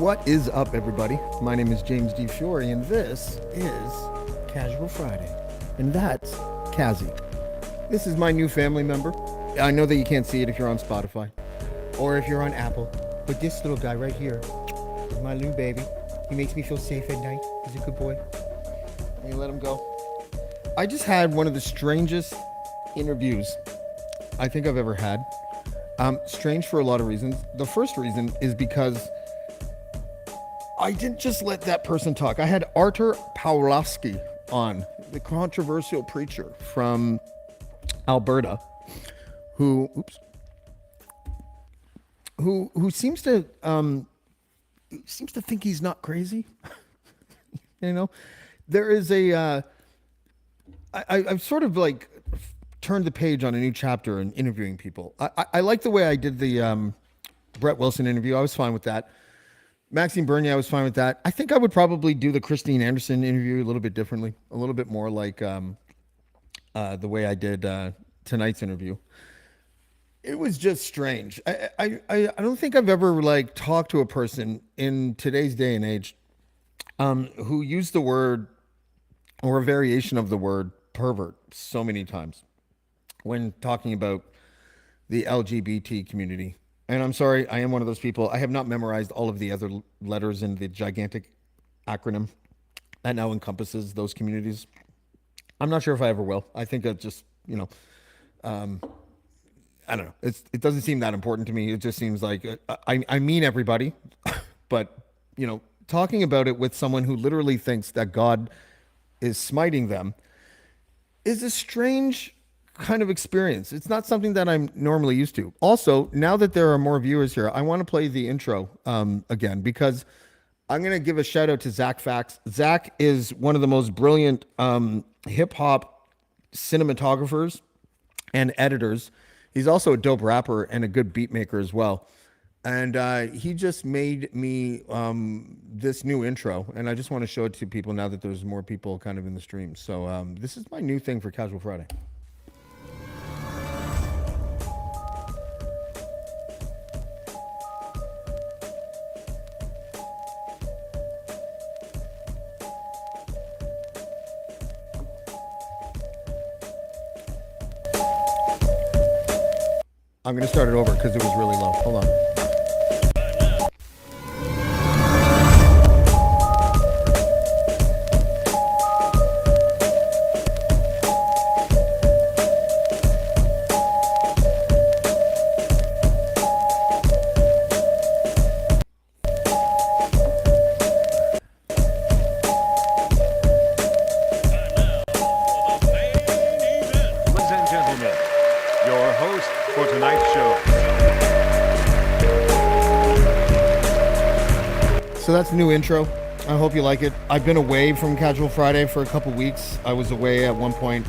What is up, everybody? My name is James D. Fiore, and this is Casual Friday. And that's Kazi. This is my new family member. I know that you can't see it if you're on Spotify or if you're on Apple, but this little guy right here is my new baby. He makes me feel safe at night. He's a good boy. And you let him go. I just had one of the strangest interviews I think I've ever had. Strange for a lot of reasons. The first reason is because I didn't just let that person talk. I had Artur Pawlowski on, the controversial preacher from Alberta, who seems to think he's not crazy. You know, there is I've sort of like turned the page on a new chapter in interviewing people. I like the way I did the Brett Wilson interview. I was fine with that. Maxime Bernier, I was fine with that. I think I would probably do the Christine Anderson interview a little bit differently, a little bit more like the way I did tonight's interview. It was just strange. I don't think I've ever like talked to a person in today's day and age who used the word or a variation of the word pervert so many times when talking about the LGBT community. And I'm sorry, I am one of those people. I have not memorized all of the other letters in the gigantic acronym that now encompasses those communities. I'm not sure if I ever will. I think that just, I don't know. It doesn't seem that important to me. It just seems like I mean everybody, but, talking about it with someone who literally thinks that God is smiting them is a strange kind of experience. It's not something that I'm normally used to. Also, now that there are more viewers here, I want to play the intro again because I'm going to give a shout out to Zach Fax. Zach is one of the most brilliant hip hop cinematographers and editors. He's also a dope rapper and a good beat maker as well. And he just made me this new intro, and I just want to show it to people now that there's more people kind of in the stream. So this is my new thing for Casual Friday. I'm going to start it over because it was really low. Hold on. So that's the new intro. I hope you like it. I've been away from Casual Friday for a couple weeks. I was away at one point,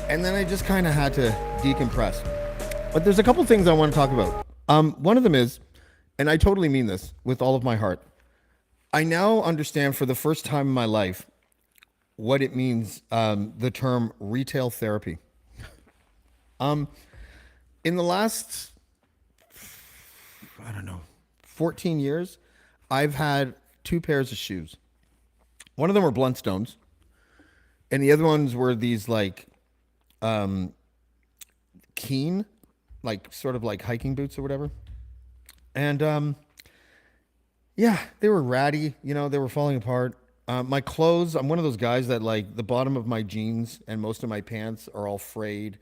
and then I just kind of had to decompress. But there's a couple things I want to talk about. One of them is, and I totally mean this with all of my heart, I now understand for the first time in my life what it means, the term retail therapy. In the last, 14 years, I've had two pairs of shoes. One of them were Bluntstones, and the other ones were these like Keen, like sort of like hiking boots or whatever. And yeah, they were ratty. They were falling apart. My clothes, I'm one of those guys that like the bottom of my jeans and most of my pants are all frayed.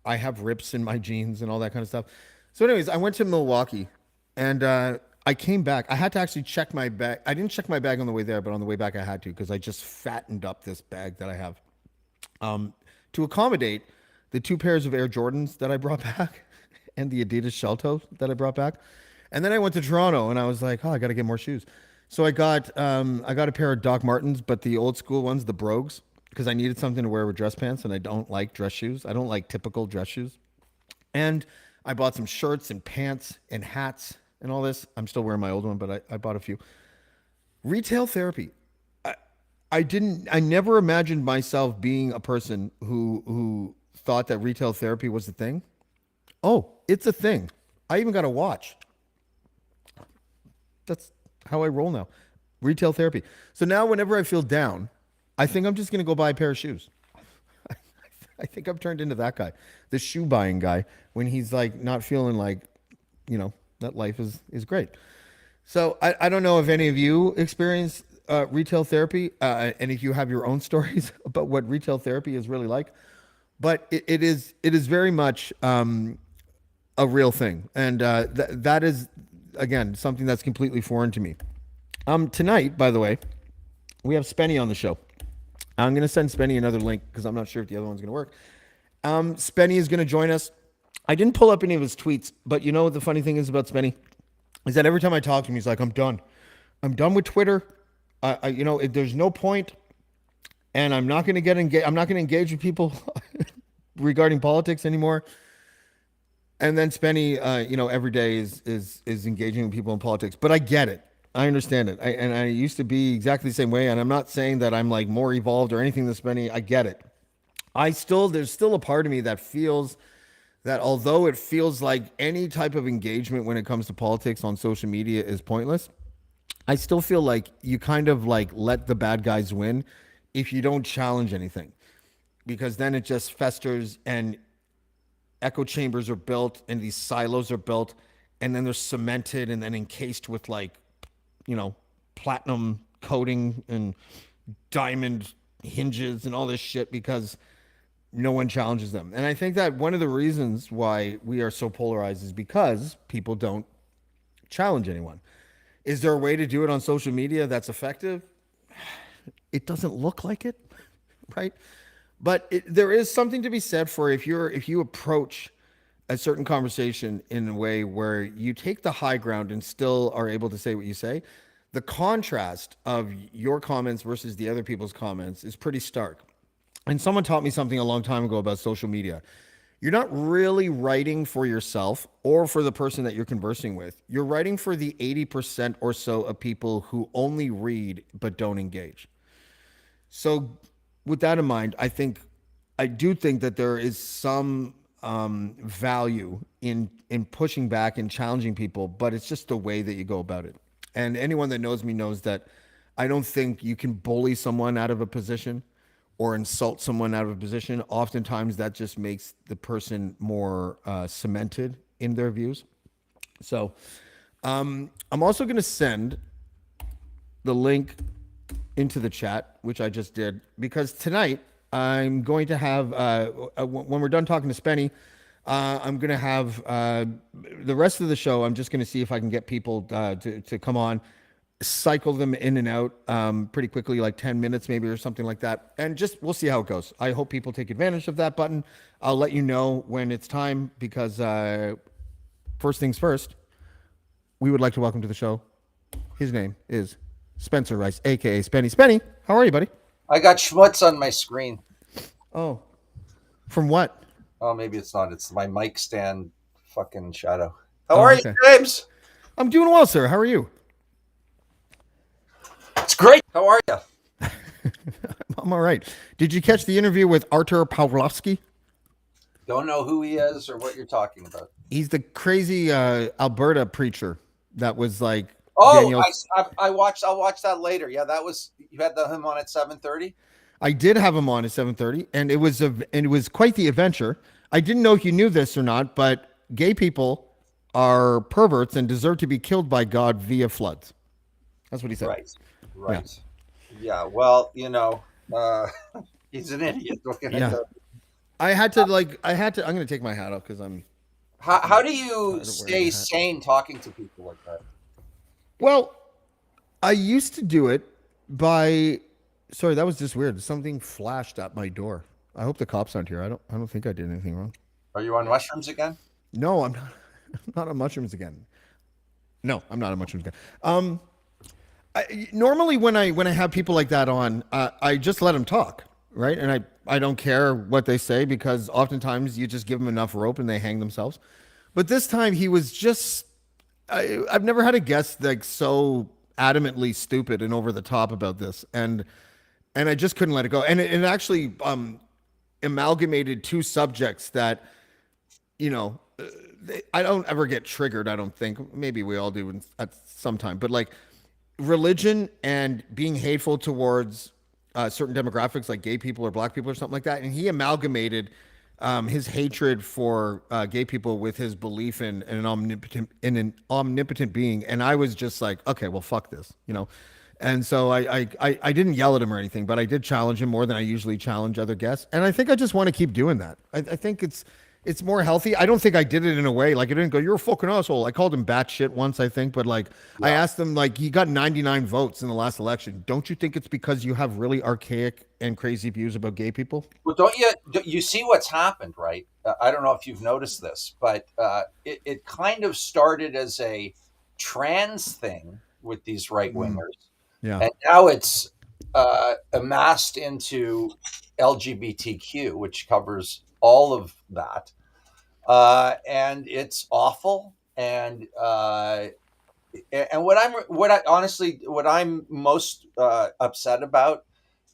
I have rips in my jeans and all that kind of stuff. So anyways, I went to Milwaukee and I came back. I had to actually check my bag. I didn't check my bag on the way there, but on the way back I had to because I just fattened up this bag that I have to accommodate the two pairs of Air Jordans that I brought back and the Adidas shell toes that I brought back. And then I went to Toronto and I was like, I got to get more shoes. So I got a pair of Doc Martens, but the old school ones, the Brogues, because I needed something to wear with dress pants, and I don't like dress shoes. I don't like typical dress shoes. And I bought some shirts and pants and hats and all this. I'm still wearing my old one, but I bought a few. Retail therapy. I never imagined myself being a person who thought that retail therapy was a thing. Oh, it's a thing. I even got a watch. That's how I roll now. Retail therapy. So now whenever I feel down, I think I'm just going to go buy a pair of shoes. I think I've turned into that guy, the shoe buying guy, when he's like not feeling like, that life is great. So I don't know if any of you experience retail therapy, and if you have your own stories about what retail therapy is really like, but it is very much a real thing, and that is again something that's completely foreign to me. Tonight, by the way, we have Spenny on the show. I'm going to send Spenny another link because I'm not sure if the other one's going to work. Spenny is going to join us. I didn't pull up any of his tweets, but you know what the funny thing is about Spenny? Is that every time I talk to him, he's like, I'm done. I'm done with Twitter. There's no point, and I'm not going to get engaged. I'm not going to engage with people regarding politics anymore. And then Spenny, every day is engaging with people in politics. But I get it. I understand it. I used to be exactly the same way. And I'm not saying that I'm like more evolved or anything than Spenny. I get it. There's still a part of me that feels that although it feels like any type of engagement when it comes to politics on social media is pointless, I still feel like you kind of like let the bad guys win if you don't challenge anything, because then it just festers and echo chambers are built and these silos are built and then they're cemented and then encased with like, platinum coating and diamond hinges and all this shit because no one challenges them. And I think that one of the reasons why we are so polarized is because people don't challenge anyone. Is there a way to do it on social media that's effective? It doesn't look like it, right? But there is something to be said for if you approach a certain conversation in a way where you take the high ground and still are able to say what you say. The contrast of your comments versus the other people's comments is pretty stark. And someone taught me something a long time ago about social media. You're not really writing for yourself or for the person that you're conversing with. You're writing for the 80% or so of people who only read but don't engage. So with that in mind, I do think that there is some value in pushing back and challenging people, but it's just the way that you go about it. And anyone that knows me knows that I don't think you can bully someone out of a position or insult someone out of a position. Oftentimes that just makes the person more cemented in their views. So I'm also going to send the link into the chat, which I just did, because tonight I'm going to have, when we're done talking to Spenny, I'm going to have the rest of the show. I'm just going to see if I can get people to come on, cycle them in and out pretty quickly, like 10 minutes maybe or something like that. And we'll see how it goes. I hope people take advantage of that button. I'll let you know when it's time because first things first, we would like to welcome to the show. His name is Spencer Rice, a.k.a. Spenny. Spenny, how are you, buddy? I got schmutz on my screen. Oh, from what? Oh, maybe it's not. It's my mic stand fucking shadow. How are you, James? I'm doing well, sir. How are you? It's great. How are you? I'm all right. Did you catch the interview with Artur Pawlowski? Don't know who he is or what you're talking about. He's the crazy Alberta preacher that was like. Oh, I watched. I'll watch that later. Yeah, that was you had him on at 7:30. I did have him on at 7:30, and it was quite the adventure. I didn't know if you knew this or not, but gay people are perverts and deserve to be killed by God via floods. That's what he said. Right. Yeah. Well, he's an idiot. I had to. I'm going to take my hat off because I'm. How do you stay sane talking to people like that? Well, I used to do it by. Sorry, that was just weird. Something flashed at my door. I hope the cops aren't here. I don't think I did anything wrong. Are you on mushrooms again? No, I'm not. I'm not on mushrooms again. No, I'm not on mushrooms again. Normally when I have people like that on, I just let them talk, right? And I don't care what they say because oftentimes you just give them enough rope and they hang themselves. But this time he was just. I've never had a guest like so adamantly stupid and over the top about this, and I just couldn't let it go. And it actually amalgamated two subjects that, I don't ever get triggered. I don't think. Maybe we all do at some time, but like religion and being hateful towards certain demographics like gay people or black people or something like that. And he amalgamated his hatred for gay people with his belief in an omnipotent being. And I was just like, okay, well, fuck this, you know. And so I didn't yell at him or anything, but I did challenge him more than I usually challenge other guests. And I think I just want to keep doing that. I think it's more healthy. I don't think I did it in a way like I didn't go, "You're a fucking asshole." I called him batshit once, I think, but like I asked him, like, he got 99 votes in the last election. Don't you think it's because you have really archaic and crazy views about gay people? Well, don't you see what's happened, right? I don't know if you've noticed this, but it kind of started as a trans thing with these right Mm, wingers, yeah, and now it's amassed into LGBTQ, which covers all of that, and it's awful. And what I'm most upset about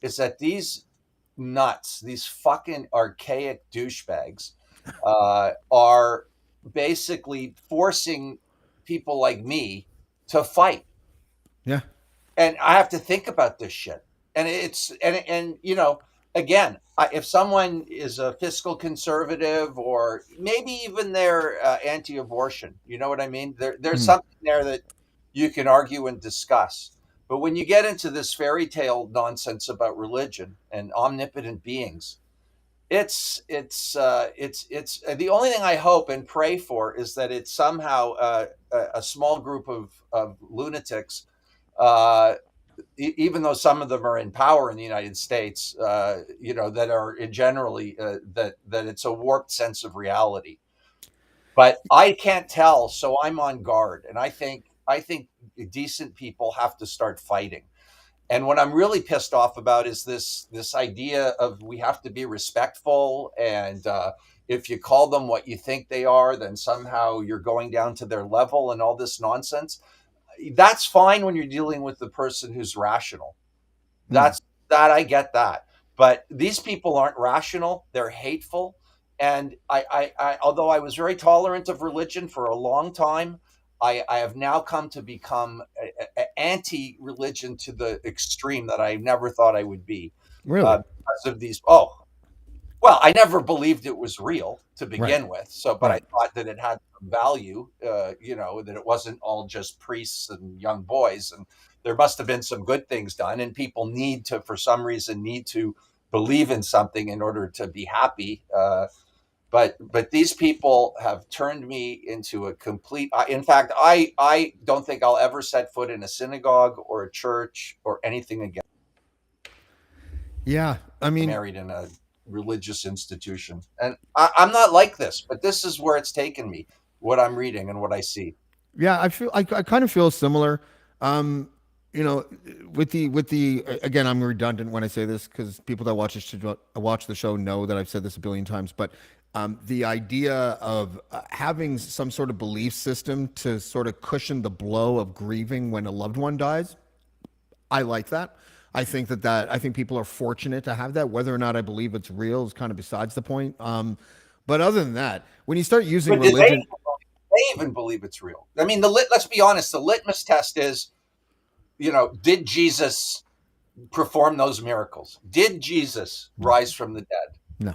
is that these nuts, these fucking archaic douchebags, are basically forcing people like me to fight. yeah. And I have to think about this shit. And again, if someone is a fiscal conservative or maybe even they're anti-abortion, you know what I mean? There's Mm, something there that you can argue and discuss. But when you get into this fairy tale nonsense about religion and omnipotent beings, it's the only thing I hope and pray for is that it's somehow a small group of lunatics, uh, even though some of them are in power in the United States, that are generally that it's a warped sense of reality. But I can't tell, so I'm on guard, and I think decent people have to start fighting. And what I'm really pissed off about is this idea of we have to be respectful, and if you call them what you think they are, then somehow you're going down to their level and all this nonsense. That's fine when you're dealing with the person who's rational. mm. That's that I get that. But these people aren't rational, they're hateful. And although I was very tolerant of religion for a long time, I have now come to become anti-religion to the extreme that I never thought I would be, Really? because of these. Oh, well, I never believed it was real to Right, begin with. So, but I right. thought that it had some value, that it wasn't all just priests and young boys. And there must have been some good things done. And people for some reason, need to believe in something in order to be happy. But these people have turned me into a complete. In fact, I don't think I'll ever set foot in a synagogue or a church or anything again. Yeah, I mean, Married in a religious institution. And I'm not like this, but this is where it's taken me, what I'm reading and what I see. yeah, I kind of feel similar. Um, you know, with the again, I'm redundant when I say this because people that watch the show know that I've said this a billion times. But the idea of having some sort of belief system to sort of cushion the blow of grieving when a loved one dies, I like that. I think people are fortunate to have that. Whether or not I believe it's real is kind of besides the point. But other than that, when you start using But do they, religion, they even believe it's real? I mean, let's be honest, the litmus test is, did Jesus perform those miracles? Did Jesus no, rise from the dead? no,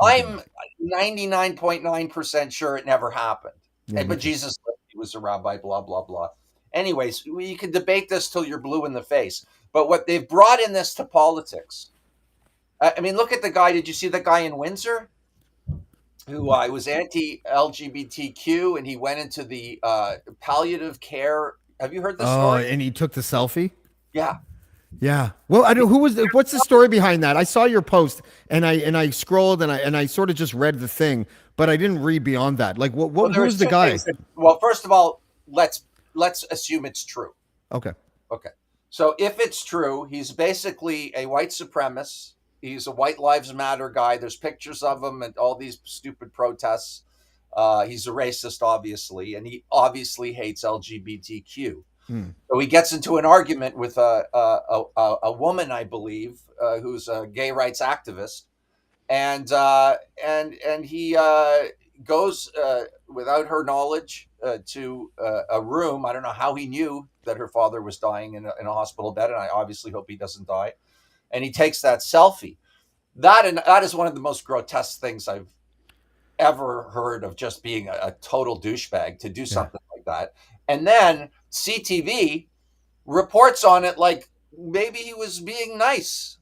he did I'm not. 99.9% sure it never happened. Yeah, me But too. Jesus lived, he was a rabbi, blah, blah, blah. Anyways, you can debate this till you're blue in the face. But what they've brought in this to politics. I mean, look at the guy. Did you see the guy in Windsor who was anti-LGBTQ and he went into the palliative care? Have you heard this Oh, story? and he took the selfie. Yeah. Yeah. Well, I don't. What's the story behind that? I saw your post, and I scrolled, and I sort of just read the thing, but I didn't read beyond that. Like, Well, who there's was the two guy? things. Well, first of all, let's assume it's true. Okay. Okay. So if it's true, he's basically a white supremacist. He's a White Lives Matter guy. There's pictures of him at all these stupid protests. He's a racist, obviously, and he obviously hates LGBTQ. Hmm. So he gets into an argument with a woman, I believe, who's a gay rights activist, and he goes without her knowledge to a room. I don't know how he knew that her father was dying in a hospital bed, and I obviously hope he doesn't die. And he takes that selfie. That is one of the most grotesque things I've ever heard of, just being a total douchebag to do something like that. And then CTV reports on it like maybe he was being nice.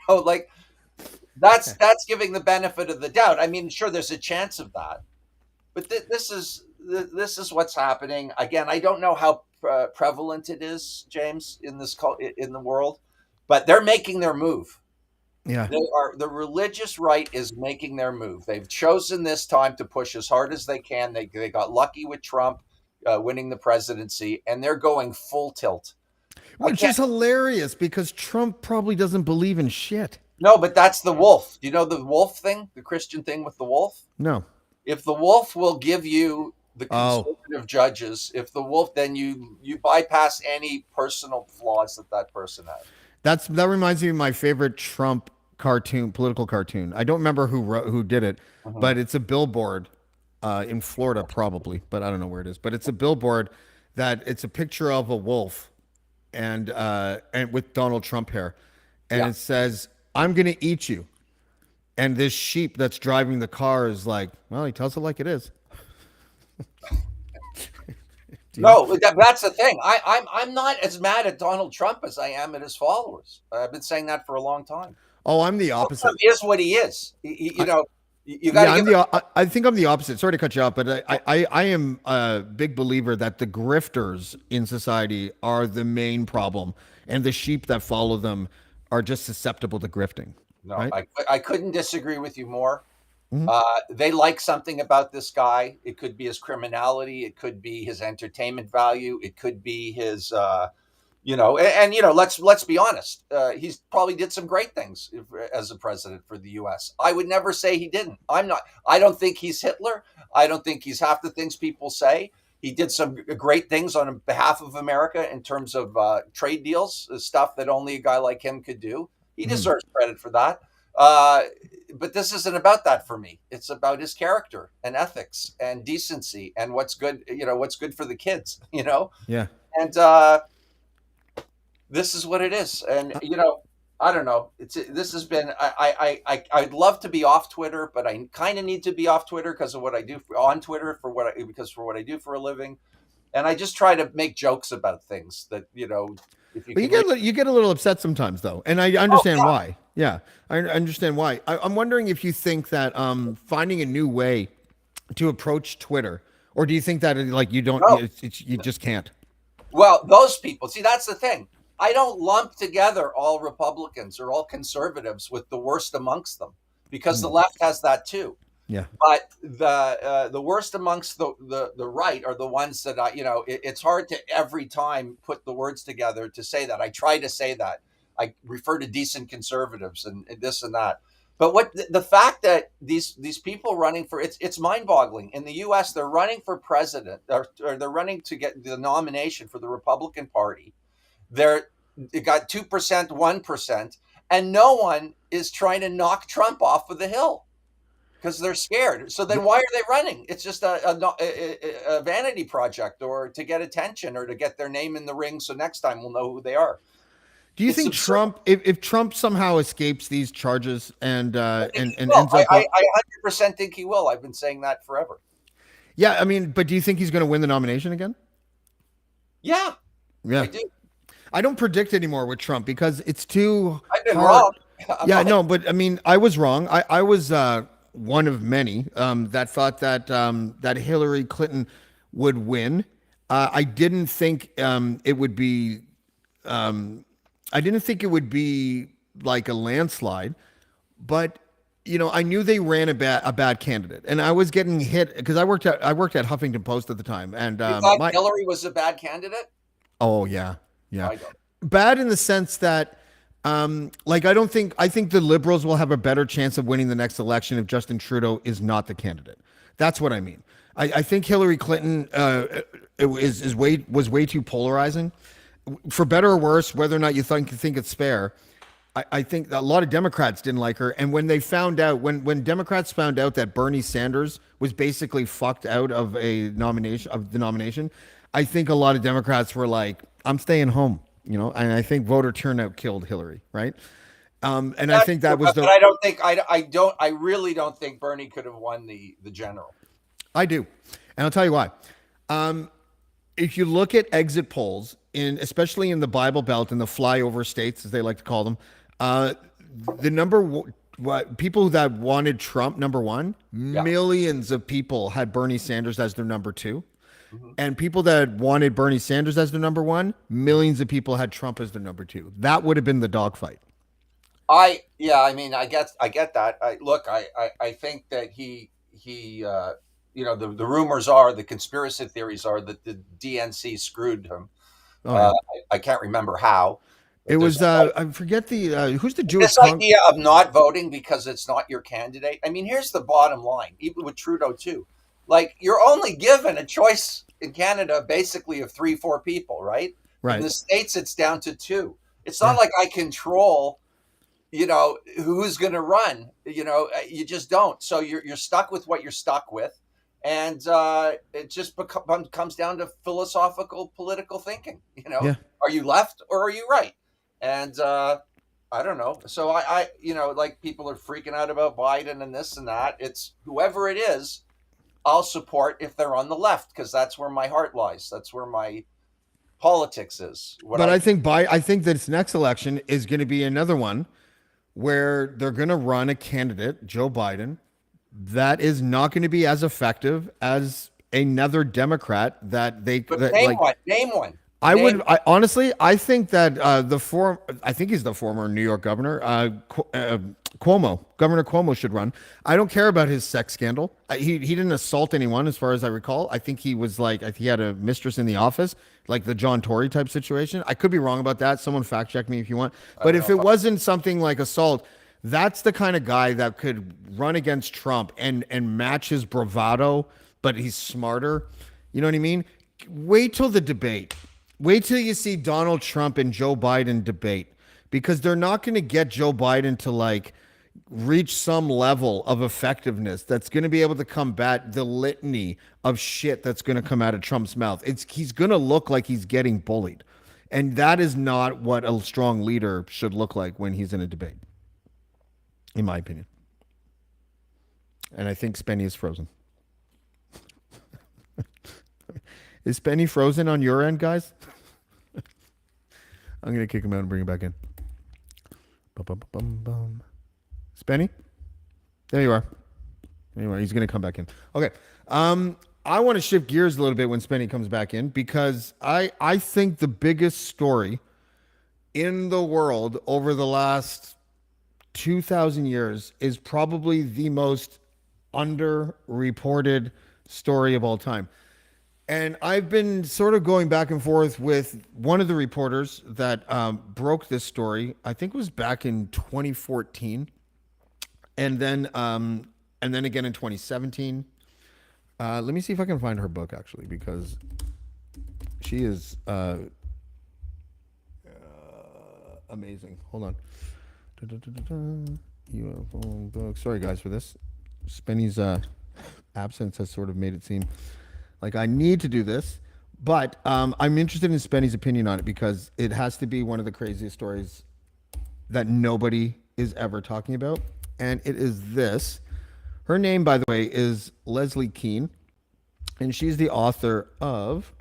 Like that's giving the benefit of the doubt. I mean, sure, there's a chance of that, but this is what's happening. Again, I don't know how prevalent it is, James, in the world, but they're making their move. Yeah. The religious right is making their move. They've chosen this time to push as hard as they can. They got lucky with Trump winning the presidency, and they're going full tilt. Which is hilarious because Trump probably doesn't believe in shit. No, but that's the wolf. You know the wolf thing, the Christian thing with the wolf? No. If the wolf will give you the conservative judges, if the wolf, then you bypass any personal flaws that person has. That reminds me of my favorite Trump political cartoon. I don't remember who did it, but it's a billboard in Florida probably, but I don't know where it is. But it's a billboard that it's a picture of a wolf and with Donald Trump hair, and it says, "I'm going to eat you." And this sheep that's driving the car is like, well, he tells it like it is. No, that's the thing. I'm not as mad at Donald Trump as I am at his followers. I've been saying that for a long time. Oh, I'm the opposite. He is what he is. You got to. I think I'm the opposite. Sorry to cut you off, but I am a big believer that the grifters in society are the main problem, and the sheep that follow them are just susceptible to grifting. No, right? I couldn't disagree with you more. They like something about this guy. It could be his criminality. It could be his entertainment value. It could be his, let's be honest. He's probably did some great things as a president for the U.S. I would never say he didn't. I don't think he's Hitler. I don't think he's half the things people say. He did some great things on behalf of America in terms of trade deals, stuff that only a guy like him could do. He deserves credit for that. But this isn't about that for me. It's about his character and ethics and decency and what's good, what's good for the kids, Yeah. And this is what it is. And, I don't know. This has been, I'd love to be off Twitter, but I kind of need to be off Twitter because of what I do on Twitter for what I do for a living. And I just try to make jokes about things that, if you get a little upset sometimes though. And I understand why. Yeah. I understand why. I'm wondering if you think that finding a new way to approach Twitter, or do you think that you just can't? Well, those people, see, that's the thing. I don't lump together all Republicans or all conservatives with the worst amongst them, because the left has that too. Yeah. But the worst amongst the right are the ones that it's hard to every time put the words together to say that. I try to say that. I refer to decent conservatives and this and that. But what the fact that these people running for it's mind-boggling. In the U.S., they're running for president, or they're running to get the nomination for the Republican Party. They got 2%, 1%, and no one is trying to knock Trump off of the hill because they're scared. So then why are they running? It's just a vanity project, or to get attention, or to get their name in the ring so next time we'll know who they are. Do you think Trump, if Trump somehow escapes these charges and ends up, I 100% think he will. I've been saying that forever. Yeah, I mean, but do you think he's going to win the nomination again? Yeah, I do. I don't predict anymore with Trump because it's too I've been hard. wrong. No, but I mean, I was wrong. I was one of many that thought that Hillary Clinton would win. I didn't think it would be. I didn't think it would be like a landslide, but I knew they ran a bad candidate, and I was getting hit because I worked at Huffington Post at the time, and you thought Hillary was a bad candidate? Oh yeah. Bad in the sense that I think the Liberals will have a better chance of winning the next election if Justin Trudeau is not the candidate. That's what I mean. I think Hillary Clinton was way too polarizing. For better or worse, whether or not you think it's fair, I think a lot of Democrats didn't like her. And when they found out, when Democrats found out that Bernie Sanders was basically fucked out of the nomination, I think a lot of Democrats were like, I'm staying home, and I think voter turnout killed Hillary, right? And I That's think true, that was but I don't think I really don't think Bernie could have won the general. I do. And I'll tell you why. If you look at exit polls, especially in the Bible Belt and the flyover states, as they like to call them, what people that wanted Trump number one, Yeah. millions of people had Bernie Sanders as their number two. Mm-hmm. And people that wanted Bernie Sanders as their number one, millions of people had Trump as their number two. That would have been the dogfight. I mean, I get that. I think that he the rumors are, the conspiracy theories are that the DNC screwed him. Oh, yeah. I can't remember how. It was I forget who's the Jewish This idea of not voting because it's not your candidate. I mean, here's the bottom line, even with Trudeau too. Like, you're only given a choice in Canada basically of 3-4 people, right? Right. In the States, it's down to 2. It's not like I control, who's going to run. You just don't. So you're stuck with what you're stuck with. And it just comes down to philosophical, political thinking. Yeah. Are you left or are you right? And I don't know. So I like, people are freaking out about Biden and this and that. It's whoever it is, I'll support if they're on the left, because that's where my heart lies. That's where my politics is. I think this next election is going to be another one where they're going to run a candidate, Joe Biden, that is not going to be as effective as another Democrat that they. But that, name one. I honestly, I think that I think he's the former New York governor, Cuomo. Governor Cuomo should run. I don't care about his sex scandal. He didn't assault anyone, as far as I recall. I think he was he had a mistress in the office, like the John Tory type situation. I could be wrong about that. Someone fact check me if you want. But if it wasn't something like assault, that's the kind of guy that could run against Trump and match his bravado, but he's smarter. You know what I mean? Wait till the debate. Wait till you see Donald Trump and Joe Biden debate, because they're not going to get Joe Biden to reach some level of effectiveness that's going to be able to combat the litany of shit that's going to come out of Trump's mouth. He's going to look like he's getting bullied. And that is not what a strong leader should look like when he's in a debate, in my opinion. And I think Spenny is frozen. Is Spenny frozen on your end, guys? I'm going to kick him out and bring him back in. Spenny? There you are. Anyway, he's going to come back in. Okay. I want to shift gears a little bit when Spenny comes back in, because I think the biggest story in the world over the last 2,000 years is probably the most underreported story of all time. And I've been sort of going back and forth with one of the reporters that broke this story. I think it was back in 2014, and then again in 2017. Let me see if I can find her book, actually, because she is amazing. Hold on. UFO book. Sorry, guys, for this. Spenny's absence has sort of made it seem like I need to do this, but I'm interested in Spenny's opinion on it, because it has to be one of the craziest stories that nobody is ever talking about. And it is this. Her name, by the way, is Leslie Kean, and she's the author of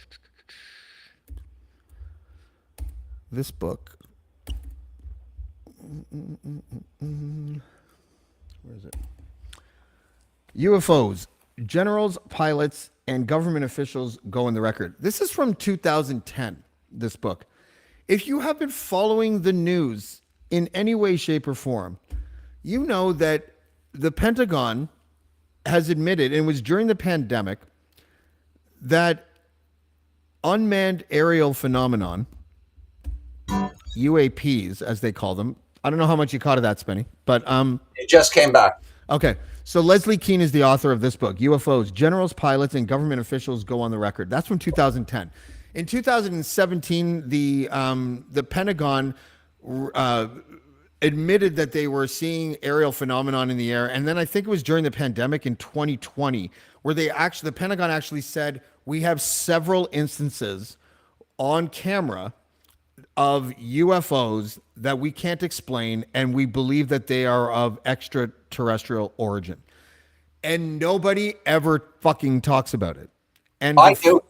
this book. Where is it? UFOs, Generals, Pilots, and Government Officials Go on the Record. This is from 2010, this book. If you have been following the news in any way, shape, or form, you know that the Pentagon has admitted, and it was during the pandemic, that unmanned aerial phenomenon, UAPs, as they call them. I don't know how much you caught of that, Spenny, but it just came back. Okay. So Leslie Kean is the author of this book, UFOs, Generals, Pilots, and Government Officials Go on the Record. That's from 2010. In 2017, the Pentagon admitted that they were seeing aerial phenomenon in the air. And then I think it was during the pandemic in 2020 where the Pentagon actually said, we have several instances on camera of UFOs that we can't explain, and we believe that they are of extraterrestrial origin. And nobody ever fucking talks about it. And I do.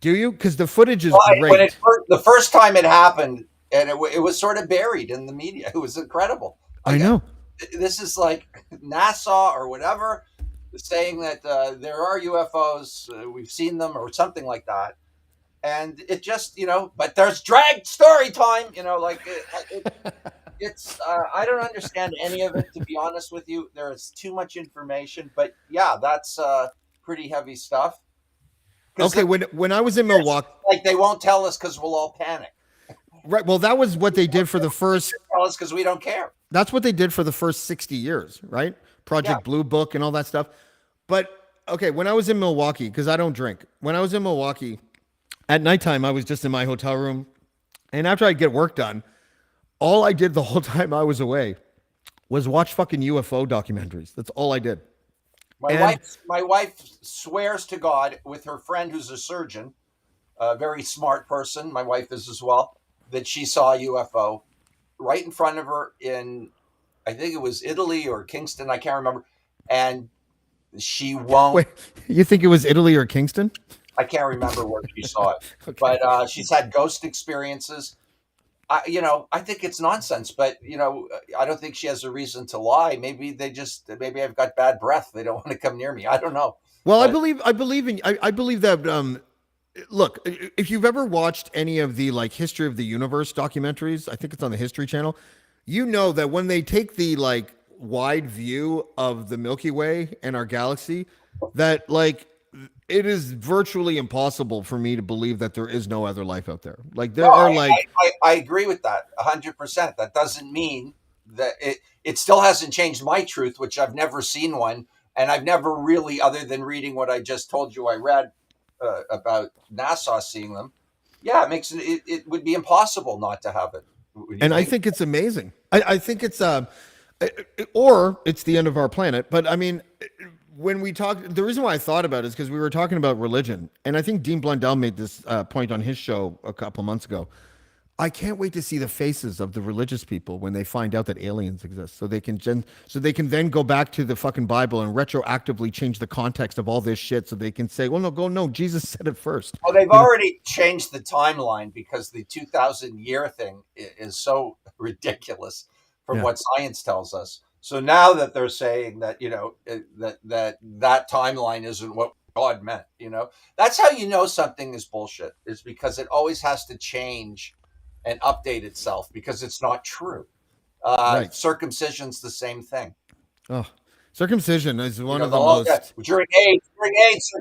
Do you? Because the footage is Well, great. the first time it happened, and it was sort of buried in the media. It was incredible. I Like, know. this is like NASA or whatever saying that there are UFOs, we've seen them, or something like that. And it just, but there's drag story time, like it's, I don't understand any of it, to be honest with you. There is too much information, but yeah, that's pretty heavy stuff. Okay, when I was in Milwaukee, like they won't tell us because we'll all panic. right? Well, that was what they did for the first. Tell us because we don't care. That's what they did for the first 60 years, right? Project Blue Book and all that stuff. But okay, when I was in Milwaukee, because I don't drink, when I was in Milwaukee at nighttime, I was just in my hotel room, and after I'd get work done, all I did the whole time I was away was watch fucking UFO documentaries. That's all I did. My wife swears to God with her friend who's a surgeon, a very smart person. My wife is as well, that she saw a UFO right in front of her in, I think it was Italy or Kingston, I can't remember. And she won't. Wait, you think it was Italy or Kingston? I can't remember where she saw it, okay. But she's had ghost experiences. I think it's nonsense, but I don't think she has a reason to lie. Maybe I've got bad breath. They don't want to come near me. I don't know. Well, but I believe that. Look, if you've ever watched any of the like history of the universe documentaries, I think it's on the History Channel. You know that when they take the like wide view of the Milky Way and our galaxy, that like it is virtually impossible for me to believe that there is no other life out there. Like there are like I agree with that 100%. That doesn't mean that it still hasn't changed my truth, which I've never seen one, and I've never really, other than reading what I just told you I read about NASA seeing them. Yeah, it would be impossible not to have it. And I think it's amazing. I think it's or it's the end of our planet. But I mean, when we talk, the reason why I thought about it is because we were talking about religion, and I think Dean Blundell made this point on his show a couple months ago. I can't wait to see the faces of the religious people when they find out that aliens exist, so they can then go back to the fucking Bible and retroactively change the context of all this shit, so they can say, well, no, Jesus said it first. Well, they've already changed the timeline because the 2,000 year thing is so ridiculous from what science tells us. So now that they're saying that, that timeline isn't what God meant, that's how you know something is bullshit, is because it always has to change and update itself because it's not true. Right. Circumcision's the same thing. Oh, circumcision is one of the most. During AIDS,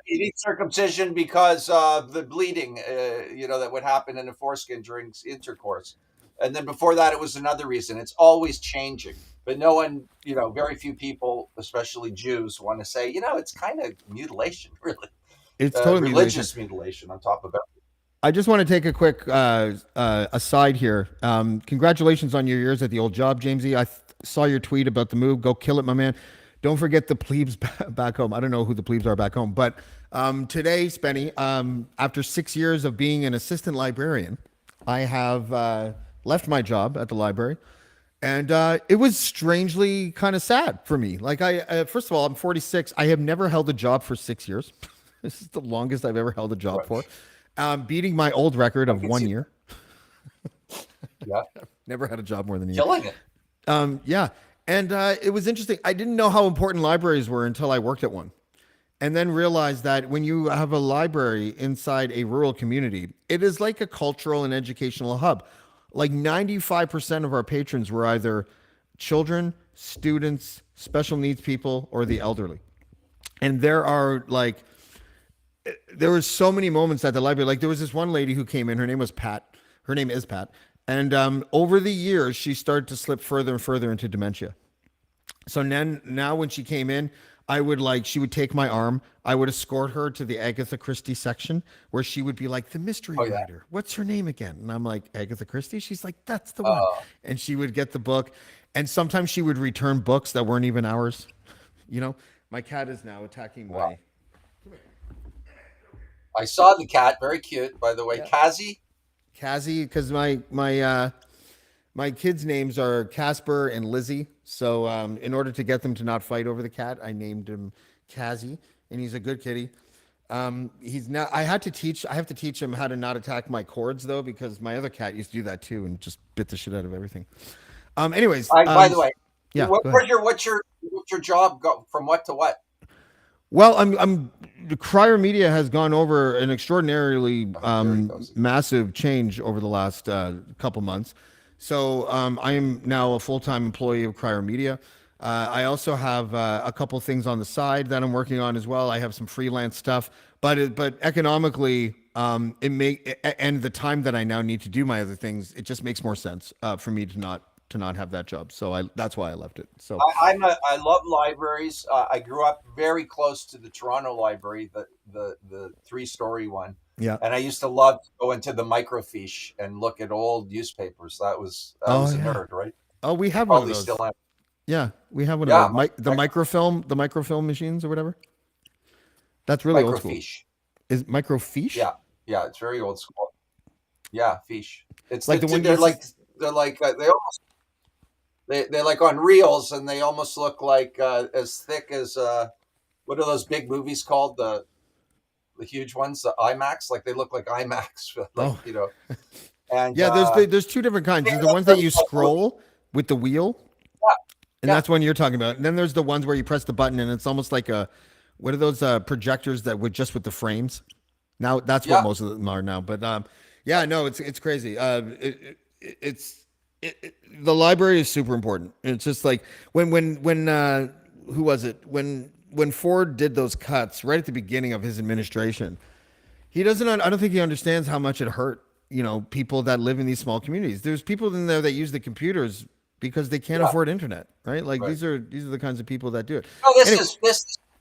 you need circumcision because of the bleeding, that would happen in the foreskin during intercourse. And then before that, it was another reason. It's always changing. But no one, very few people, especially Jews, want to say, it's kind of mutilation, really. It's totally religious mutilation on top of it. I just want to take a quick aside here. Congratulations on your years at the old job, Jamesy. I saw your tweet about the move. Go kill it, my man. Don't forget the plebes back home. I don't know who the plebes are back home. But today, Spenny, after 6 years of being an assistant librarian, I have left my job at the library. And it was strangely kind of sad for me. Like first of all, I'm 46. I have never held a job for 6 years. This is the longest I've ever held a job for. Beating my old record of 1 year. Yeah. Never had a job more than a year. Killing it. Yeah. And it was interesting. I didn't know how important libraries were until I worked at one. And then realized that when you have a library inside a rural community, it is like a cultural and educational hub. Like 95% of our patrons were either children, students, special needs people, or the elderly. And there were so many moments at the library. Like there was this one lady who came in. Her name was Pat. Her name is Pat. And over the years, she started to slip further and further into dementia. So now when she came in, she would take my arm. I would escort her to the Agatha Christie section where she would be like, the mystery Oh yeah. writer. What's her name again? And I'm like, Agatha Christie? She's like, that's the one. Uh, And she would get the book. And sometimes she would return books that weren't even ours. You know, my cat is now attacking wow. my. I saw the cat. Very cute, by the way. Yeah. Kazi. Cassie, because my kids' names are Casper and Lizzie. So in order to get them to not fight over the cat, I named him Cassie, and he's a good kitty. He's now. I have to teach him how to not attack my cords though, because my other cat used to do that too and just bit the shit out of everything. Anyways, By the way, yeah. what, Go ahead. what's your job go from what to what? Well, I'm the Crier Media has gone over an extraordinarily There he goes. massive change over the last couple months. So I am now a full-time employee of Crier Media. I also have a couple things on the side that I'm working on as well. I have some freelance stuff, but economically, and the time that I now need to do my other things, it just makes more sense for me to not have that job. So that's why I left it. So I love libraries. I grew up very close to the Toronto Library, the 3-story one. yeah. And I used to love to go into the microfiche and look at old newspapers. I Oh was a yeah. nerd, right? Oh, we have one of Probably those. still am. Yeah, we have one of Yeah, those. The microfilm machines or whatever. That's really old school. microfiche. Is microfiche? Yeah, yeah, it's very old school. Yeah, fiche. It's Like the one you they're used to, like they're like on reels, and they almost look like as thick as what are those big movies called, the huge ones, the IMAX, like they look like IMAX, like oh, and yeah, there's two different kinds. yeah, There's the that's ones that really you cool movie. scroll with the wheel, and Yeah, that's one you're talking about. And then there's the ones where you press the button and it's almost like what are those projectors that would just with the frames? Now that's what yeah, most of them are now. But yeah, no, it's crazy. The library is super important. It's just like when who was it when Ford did those cuts right at the beginning of his administration. He doesn't. I don't think he understands how much it hurt. People that live in these small communities. There's people in there that use the computers because they can't yeah. afford internet, right? Like Right. these are the kinds of people that do it. No, Anyway,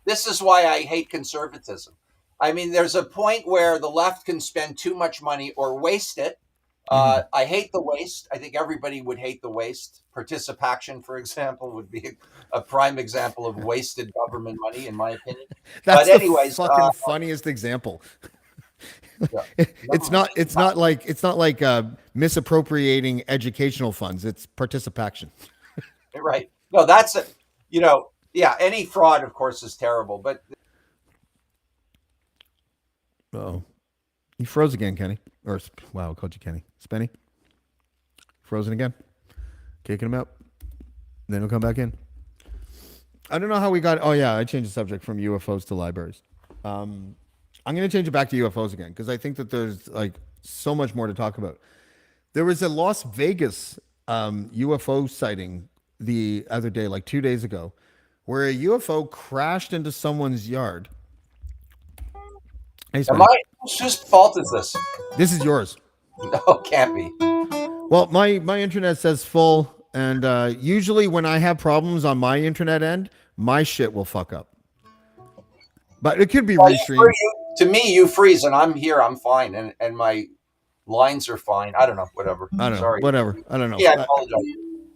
this is why I hate conservatism. I mean, there's a point where the left can spend too much money or waste it. mhm. I hate the waste. I think everybody would hate the waste. Participation, for example, would be a prime example of wasted government money, in my opinion. That's But the anyways, fucking funniest example. yeah, It's no, not. It's not like misappropriating educational funds. It's participation. right? No, that's it. Yeah. Any fraud, of course, is terrible. But Oh, he froze again, Kenny. Wow, I called you Kenny. Spenny, frozen again. Kicking him out. Then he'll come back in. I don't know how we got. Oh yeah, I changed the subject from UFOs to libraries. I'm going to change it back to UFOs again because I think that there's like so much more to talk about. There was a Las Vegas UFO sighting the other day, like 2 days ago, where a UFO crashed into someone's yard. Hey, am Spenny, I? Whose fault is this? this is yours. No, can't be. Well, my internet says full, and usually when I have problems on my internet end, my shit will fuck up. But it could be Well, restreamed. to me, you freeze, and I'm here. I'm fine, and my lines are fine. I don't know. Whatever. I don't know. Sorry. Whatever. I don't know. Yeah, I apologize.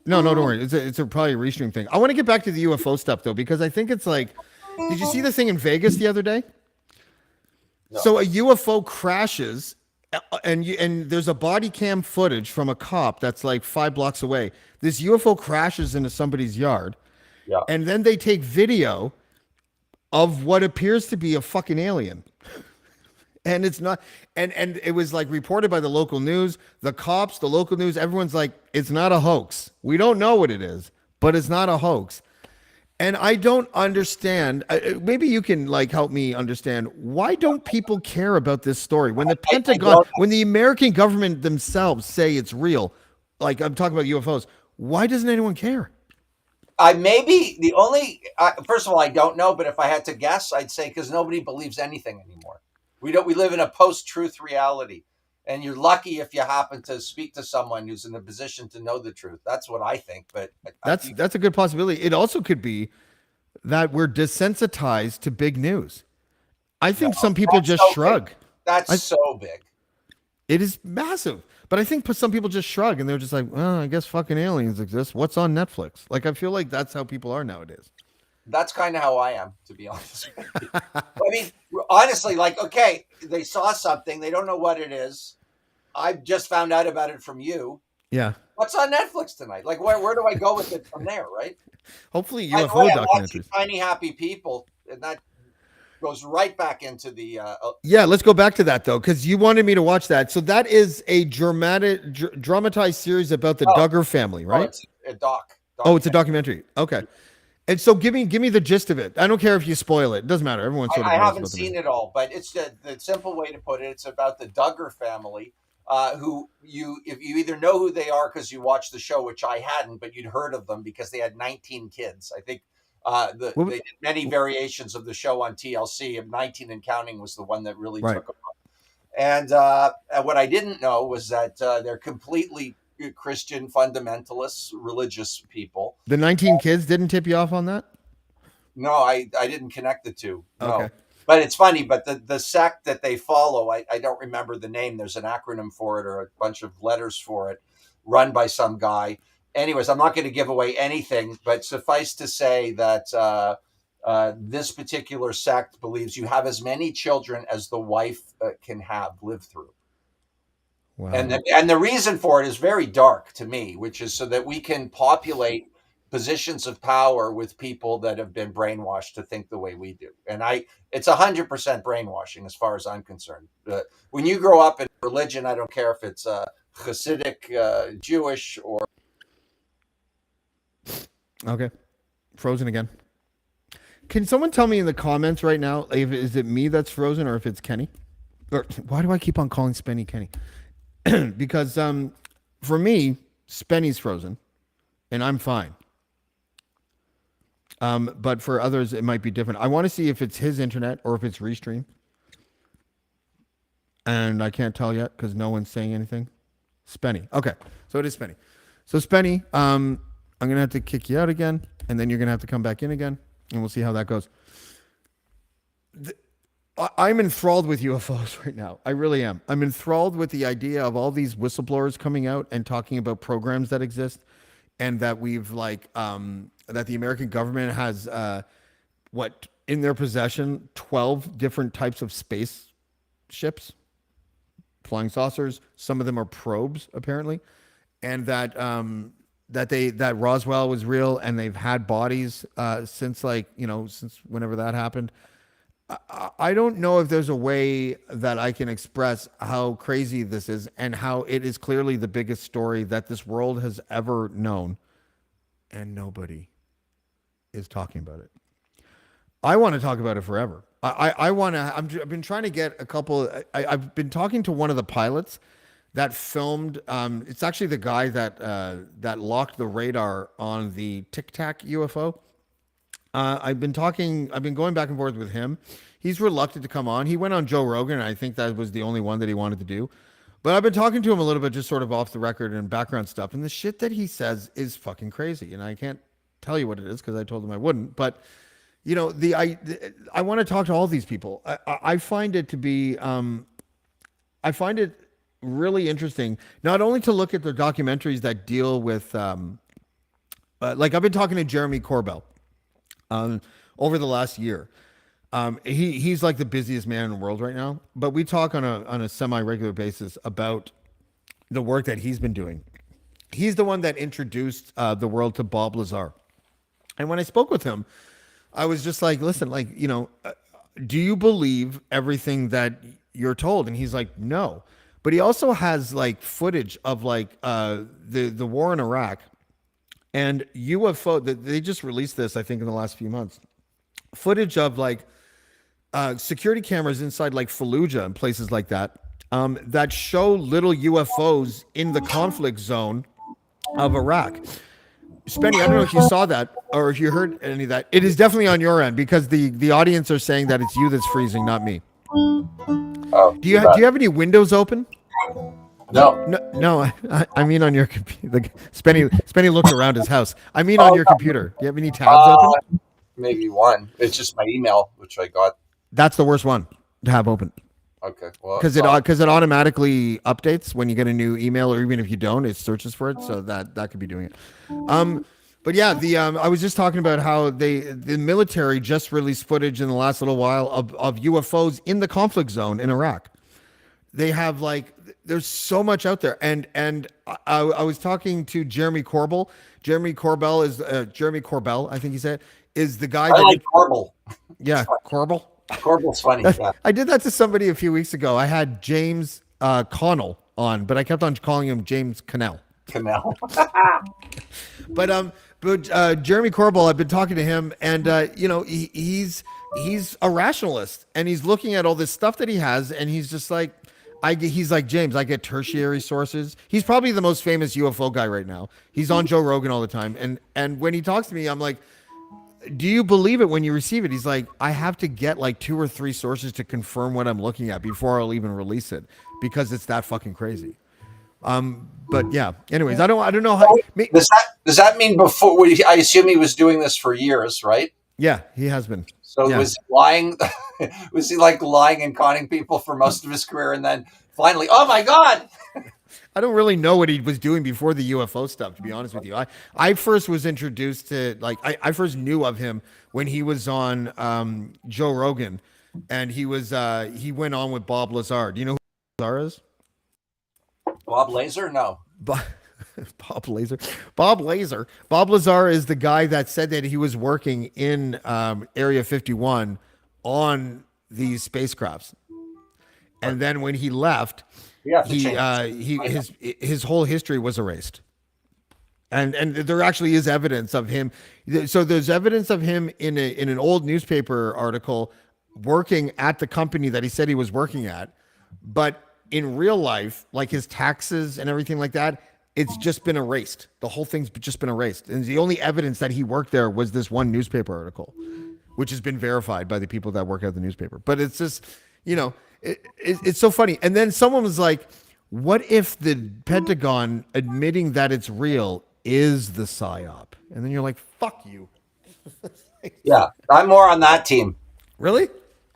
No, don't worry. It's a probably a restream thing. I want to get back to the UFO stuff though, because I think it's like, did you see the thing in Vegas the other day? No. So a UFO crashes, and there's a body cam footage from a cop that's like 5 blocks away. This UFO crashes into somebody's yard, Yeah. and then they take video of what appears to be a fucking alien. And it's not, and it was like reported by the local news, the cops, the local news, everyone's like, it's not a hoax. We don't know what it is, but it's not a hoax. And I don't understand. Maybe you can like help me understand, why don't people care about this story when the Pentagon, don't- when the American government themselves say it's real? Like I'm talking about UFOs. Why doesn't anyone care? I maybe the only first of all, I don't know, but if I had to guess, I'd say because nobody believes anything anymore. We live in a post-truth reality, and you're lucky if you happen to speak to someone who's in a position to know the truth. That's what I think. But That's a good possibility. It also could be that we're desensitized to big news. I No, think some people that's just so big. shrug. That's I, so big. it is massive. But I think some people just shrug and they're just like, well, I guess fucking aliens exist. What's on Netflix? Like, I feel like that's how people are nowadays. That's kind of how I am, to be honest with you. I mean, honestly, like, okay, they saw something, they don't know what it is. I just found out about it from you. Yeah. What's on Netflix tonight? Like, where do I go with it from there, right? Hopefully By the way, UFO I'm watching documentaries. Tiny Happy People, and that goes right back into the. Yeah, let's go back to that though, because you wanted me to watch that. So that is a dramatized series about the Oh, Duggar family, oh, right? it's a doc. Oh, it's a Documentary. documentary. Okay. And so give me the gist of it. I don't care if you spoil it. It doesn't matter. Everyone sort of I knows haven't about the seen movie. it all, but it's the simple way to put it. It's about the Duggar family, who if you either know who they are because you watched the show, which I hadn't, but you'd heard of them because they had 19 kids. I think What, they did many variations of the show on TLC, and 19 and counting was the one that really right. took off. And what I didn't know was that they're completely Christian fundamentalists, religious people. The 19 kids didn't tip you off on that? No, I didn't connect the two. No. Okay. But it's funny, but the sect that they follow, I don't remember the name. There's an acronym for it or a bunch of letters for it, run by some guy. Anyways, I'm not going to give away anything, but suffice to say that this particular sect believes you have as many children as the wife can have live through. Wow. And the reason for it is very dark to me, which is so that we can populate positions of power with people that have been brainwashed to think the way we do. And it's 100% brainwashing as far as I'm concerned. When you grow up in religion, I don't care if it's Hasidic, Jewish, or Okay. Frozen again. Can someone tell me in the comments right now if is it me that's frozen or if it's Kenny? Or why do I keep on calling Spenny Kenny? Because for me, Spenny's frozen and I'm fine. But for others, it might be different. I want to see if it's his internet or if it's Restream. And I can't tell yet because no one's saying anything. Spenny. Okay. So it is Spenny. So Spenny, I'm going to have to kick you out again. And then you're going to have to come back in again. And we'll see how that goes. I'm enthralled with UFOs right now. I really am. I'm enthralled with the idea of all these whistleblowers coming out and talking about programs that exist and that we've that the American government has in their possession 12 different types of space ships, flying saucers. Some of them are probes apparently, and that that Roswell was real and they've had bodies since since whenever that happened. I don't know if there's a way that I can express how crazy this is and how it is clearly the biggest story that this world has ever known. And nobody is talking about it. I want to talk about it forever. I want to. I've been trying to get a couple. I've been talking to one of the pilots that filmed. It's actually the guy that locked the radar on the Tic Tac UFO. I've been going back and forth with him. He's reluctant to come on. He went on Joe Rogan, and I think that was the only one that he wanted to do. But I've been talking to him a little bit, just sort of off the record and background stuff. And the shit that he says is fucking crazy. And I can't tell you what it is because I told him I wouldn't. But I want to talk to all these people. I find it to be, I find it really interesting, not only to look at the documentaries that deal with, like I've been talking to Jeremy Corbell over the last year. He's like the busiest man in the world right now, but we talk on a semi-regular basis about the work that he's been doing. He's the one that introduced the world to Bob Lazar. And when I spoke with him, I was just like, listen, do you believe everything that you're told? And he's like, no. But he also has like footage of the war in Iraq and UFO. They just released this, I think, in the last few months. Footage of security cameras inside like Fallujah and places like that that show little UFOs in the conflict zone of Iraq. Spenny, I don't know if you saw that or if you heard any of that. It is definitely on your end because the audience are saying that it's you that's freezing, not me. oh, Do you have any windows open? no. No. I mean on your computer. Spenny looked around his house. I mean on your computer. Do you have any tabs open? maybe one. It's just my email, which I got. That's the worst one to have open Okay, well, because it automatically updates when you get a new email, or even if you don't, it searches for it. So that could be doing it. Um, but yeah, the I was just talking about how the military just released footage in the last little while of UFOs in the conflict zone in Iraq. They have like there's so much out there, and I was talking to Jeremy Corbell. Jeremy Corbell, I think he said, is the guy I that like did, Corbel. yeah, Corbell. Corbel's funny. Yeah, I did that to somebody a few weeks ago. I had James Connell on, but I kept on calling him James Cannell. Canal. But Jeremy Corbell, I've been talking to him, and he's a rationalist, and he's looking at all this stuff that he has, and he's just like, he's like, James, I get tertiary sources. He's probably the most famous UFO guy right now. He's on Joe Rogan all the time, and when he talks to me, I'm like, do you believe it when you receive it? He's like, I have to get like 2 or 3 sources to confirm what I'm looking at before I'll even release it because it's that fucking crazy. But yeah. Anyways, I don't know how. Does that mean before? I assume he was doing this for years, right? Yeah, he has been. So Yeah. was he lying? Was he like lying and conning people for most of his career, and then finally, oh my god! I don't really know what he was doing before the UFO stuff, to be honest with you. I first was introduced to I first knew of him when he was on Joe Rogan, and he went on with Bob Lazar. Do you know who Lazar is? Bob Laser? No. Bob, Bob Lazar. Bob Lazar. Bob Lazar is the guy that said that he was working in Area 51 on these spacecrafts, and then when he left, his whole history was erased. And there actually is evidence of him. So there's evidence of him in an old newspaper article working at the company that he said he was working at, but in real life, like his taxes and everything like that, it's just been erased. The whole thing's just been erased, and the only evidence that he worked there was this one newspaper article, which has been verified by the people that work at the newspaper. But it's just, it's so funny. And then someone was like, what if the Pentagon admitting that it's real is the psyop? And then you're like, fuck you. Yeah, I'm more on that team. Really?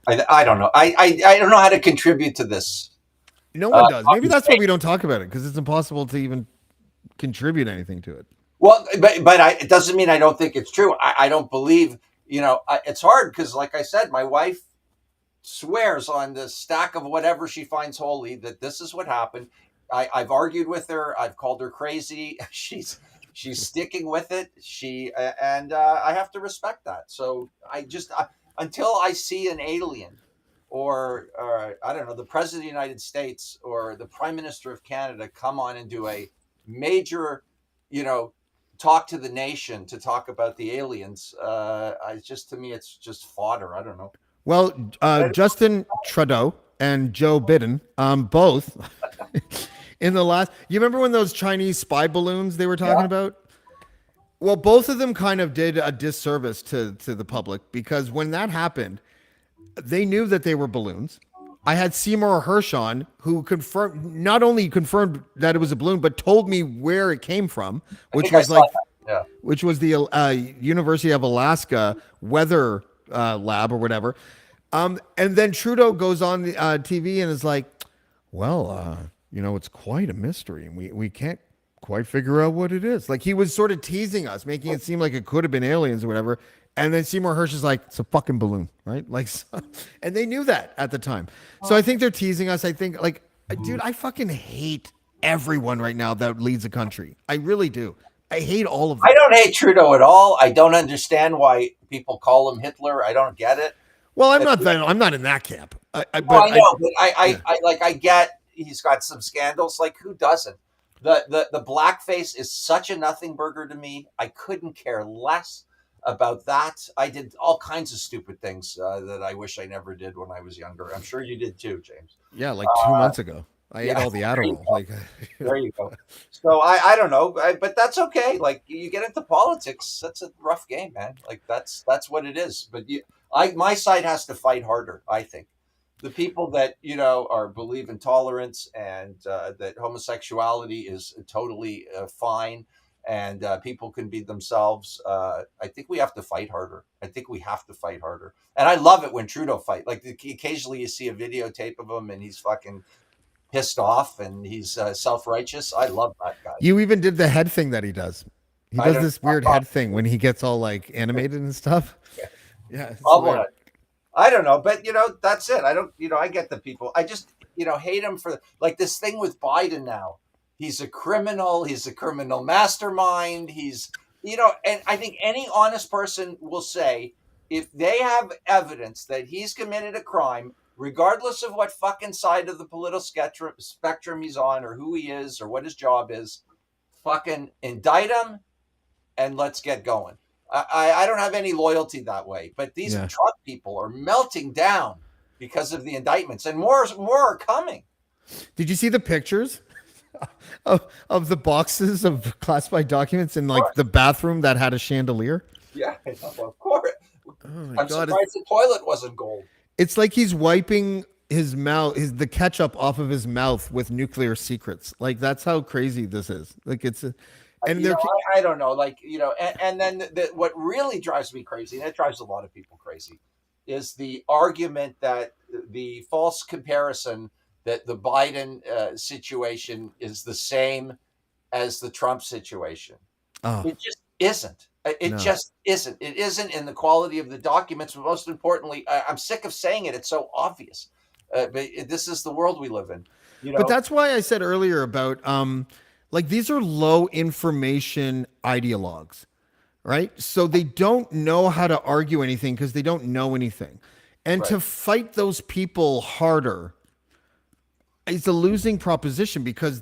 I don't know. I don't know how to contribute to this. No one does. Maybe that's why we don't talk about it, because it's impossible to even contribute anything to it. Well, but it doesn't mean I don't think it's true. I don't believe. It's hard because, like I said, my wife swears on the stack of whatever she finds holy that this is what happened. I've argued with her. I've called her crazy. She's sticking with it. I have to respect that. So until I see an alien, or I don't know, the president of the United States or the prime minister of Canada come on and do a major, talk to the nation to talk about the aliens, to me, it's just fodder. I don't know. Well, Justin Trudeau and Joe Biden, both in the last. You remember when those Chinese spy balloons they were talking about? Well, both of them kind of did a disservice to the public, because when that happened, they knew that they were balloons. I had Seymour Hersh on, who not only confirmed that it was a balloon, but told me where it came from, which was which was the University of Alaska weather lab or whatever. And then Trudeau goes on the TV and is like, well, it's quite a mystery, and we can't quite figure out what it is. Like, he was sort of teasing us, making it seem like it could have been aliens or whatever. And then Seymour Hersh is like, it's a fucking balloon, right? Like, and they knew that at the time. So I think they're teasing us. I think, like, dude, I fucking hate everyone right now that leads a country. I really do. I hate all of them. I don't hate Trudeau at all. I don't understand why people call him Hitler. I don't get it. Well, I'm not in that camp. I get he's got some scandals. Like, who doesn't? The blackface is such a nothing burger to me. I couldn't care less about that. I did all kinds of stupid things that I wish I never did when I was younger. I'm sure you did too, James. Yeah, like 2 months ago. I ate all the Adderall. There you go. So I don't know, but that's okay. Like, you get into politics, that's a rough game, man. Like, that's what it is. But my side has to fight harder, I think. The people that believe in tolerance and that homosexuality is totally fine, and people can be themselves. I think we have to fight harder. I think we have to fight harder. And I love it when Trudeau fight. Like occasionally you see a videotape of him and he's fucking pissed off and he's self-righteous. I love that guy. You even did the head thing that he does. He I does don't. this weird head thing when he gets all like animated and stuff. Yeah, it's I'll weird. I don't know, but that's it. I don't, I get the people. I just, hate him for like this thing with Biden now. He's a criminal. He's a criminal mastermind. And I think any honest person will say if they have evidence that he's committed a crime, regardless of what fucking side of the political spectrum he's on or who he is or what his job is, fucking indict him and let's get going. I don't have any loyalty that way, but these Yeah. Trump people are melting down because of the indictments, and more are coming. Did you see the pictures of the boxes of classified documents in like the bathroom that had a chandelier? Yeah, I know, of course. Oh my I'm God. surprised the toilet wasn't gold. It's like he's wiping his mouth, the ketchup off of his mouth with nuclear secrets. Like that's how crazy this is. Like and they're I don't know, like and then what really drives me crazy, and it drives a lot of people crazy, is the argument that the false comparison that the Biden situation is the same as the Trump situation. oh It just isn't. It no. just isn't. It isn't in the quality of the documents, but most importantly, I'm sick of saying it. It's so obvious. But this is the world we live in. But that's why I said earlier about like these are low information ideologues, right? So they don't know how to argue anything because they don't know anything. And Right. to fight those people harder is a losing proposition because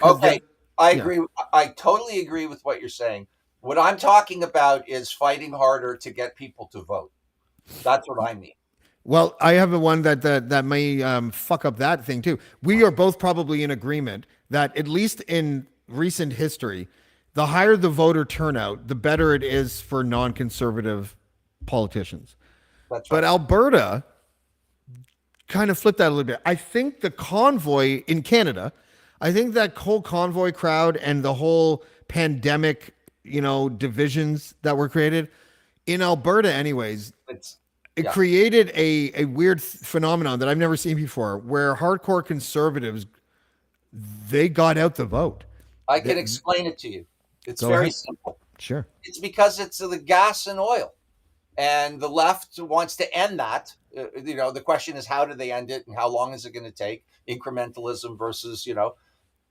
Okay, I yeah. agree. I totally agree with what you're saying. What I'm talking about is fighting harder to get people to vote. That's what I mean. Well, I have a one that may fuck up that thing too. We are both probably in agreement that at least in recent history, the higher the voter turnout, the better it is for non-conservative politicians. That's But right. Alberta kind of flipped that a little bit. I think the convoy in Canada, I think that whole convoy crowd and the whole pandemic, divisions that were created in Alberta, anyways, It's it yeah. created a weird phenomenon that I've never seen before, where hardcore conservatives they got out the vote. I can explain it to you. It's Go very ahead. simple. Sure. It's because it's the gas and oil. And the left wants to end that. The question is, how do they end it, and how long is it going to take? Incrementalism versus,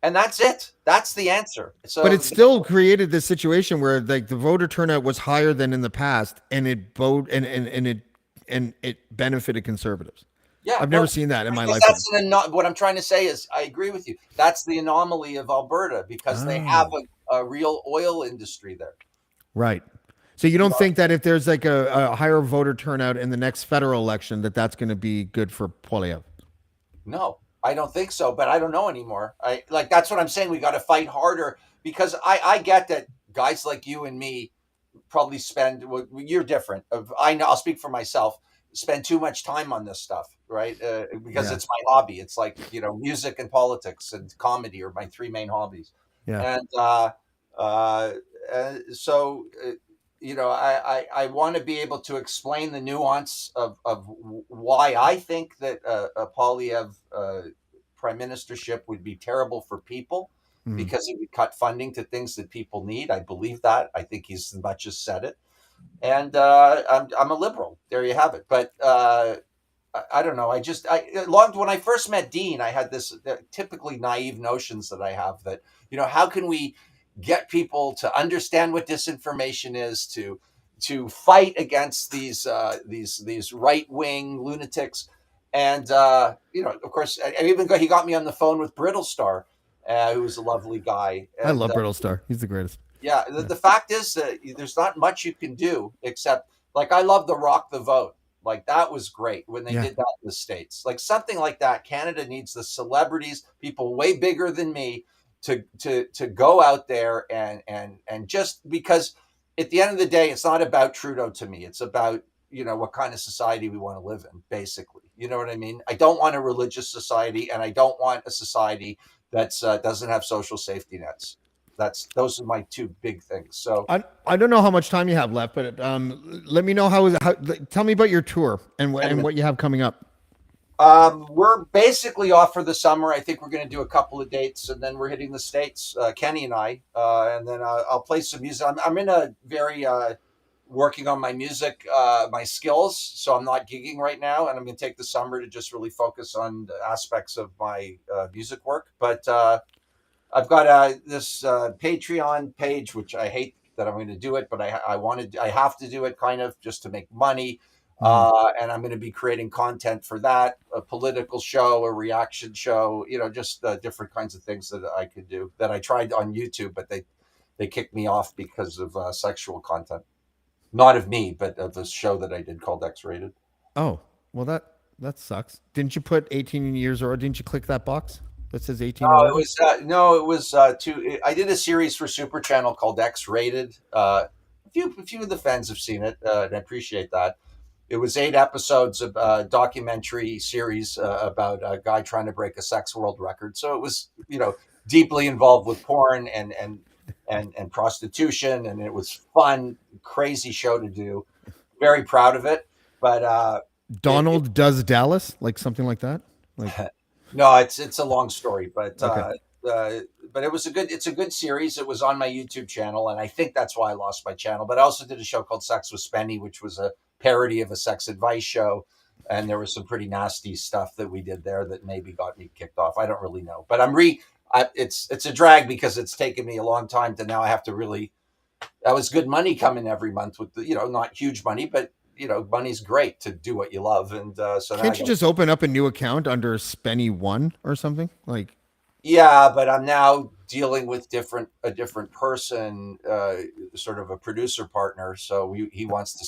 and that's it. That's the answer. But So, it still created this situation where like the voter turnout was higher than in the past, and it vote and it benefited conservatives. yeah, I've never no, seen that in my because lifetime. what I'm trying to say is, I agree with you. That's the anomaly of Alberta because they have Oh, a real oil industry there. right. So you You don't know, think that if there's like a higher voter turnout in the next federal election, that that's going to be good for Poilievre? No, I don't think so, but I don't know anymore. I like that's what I'm saying. We got to fight harder because I get that guys like you and me probably spend. Well, you're different. I know. I'll speak for myself. Spend too much time on this stuff, right? Because Yeah. it's my hobby. It's like music and politics and comedy are my three main hobbies, Yeah. and uh, so I want to be able to explain the nuance of why I think that a Polyev prime ministership would be terrible for people Mhm. because it would cut funding to things that people need. I believe that. I think he's as much as said it. And I'm a liberal. There you have it. But I don't know. When I first met Dean, I had this typically naive notions that I have that how can we get people to understand what disinformation is, to fight against these right wing lunatics, and of course, he got me on the phone with Brittlestar, who was a lovely guy, I and love Brittle Star. He's the greatest. yeah, Yeah. the fact is that there's not much you can do except like I love the Rock the Vote. Like that was great when they Yeah. did that in the States. Like something like that. Canada needs the celebrities, people way bigger than me, to go out there and just because at the end of the day, it's not about Trudeau to me. It's about what kind of society we want to live in, basically. You know what I mean? I don't want a religious society, and I don't want a society that's doesn't have social safety nets. those are my two big things. So I don't know how much time you have left, but let me know tell me about your tour and 10 minutes. what you have coming up. We're basically off for the summer. I think we're going to do a couple of dates, and then we're hitting the States, Kenny and I, and then I'll play some music. I'm in a very working on my music, my skills, so I'm not gigging right now, and I'm going to take the summer to just really focus on aspects of my music work. But I've got this Patreon page, which I hate that I'm going to do it, but I have to do it kind of just to make money. Mhm. And I'm going to be creating content for that, a political show, a reaction show, just different kinds of things that I could do that I tried on YouTube, but they kicked me off because of sexual content. Not of me, but of the show that I did called X-Rated. Oh, well that sucks. Didn't you put 18 years or didn't you click that box that says 18 or No, it older? was two. I did a series for Super Channel called X-Rated. A few of the fans have seen it, and I appreciate that. It was 8 episodes of a documentary series about a guy trying to break a sex world record. So it was, deeply involved with porn and prostitution, and it was fun, crazy show to do. Very proud of it, but it Donald does Dallas, like something like that? Like no, it's a long story, okay. but it's a good series. It was on my YouTube channel, and I think that's why I lost my channel. But I also did a show called Sex with Spenny, which was a parody of a sex advice show, and there was some pretty nasty stuff that we did there that maybe got me kicked off. I don't really know, but it's a drag because it's taken me a long time to now I have to really. That was good money coming every month with not huge money, but money's great to do what you love, and so now I Can't you got. just open up a new account under Spenny 1 or something? Like Yeah, but I'm now dealing with a different person, sort of a producer partner. So he wants to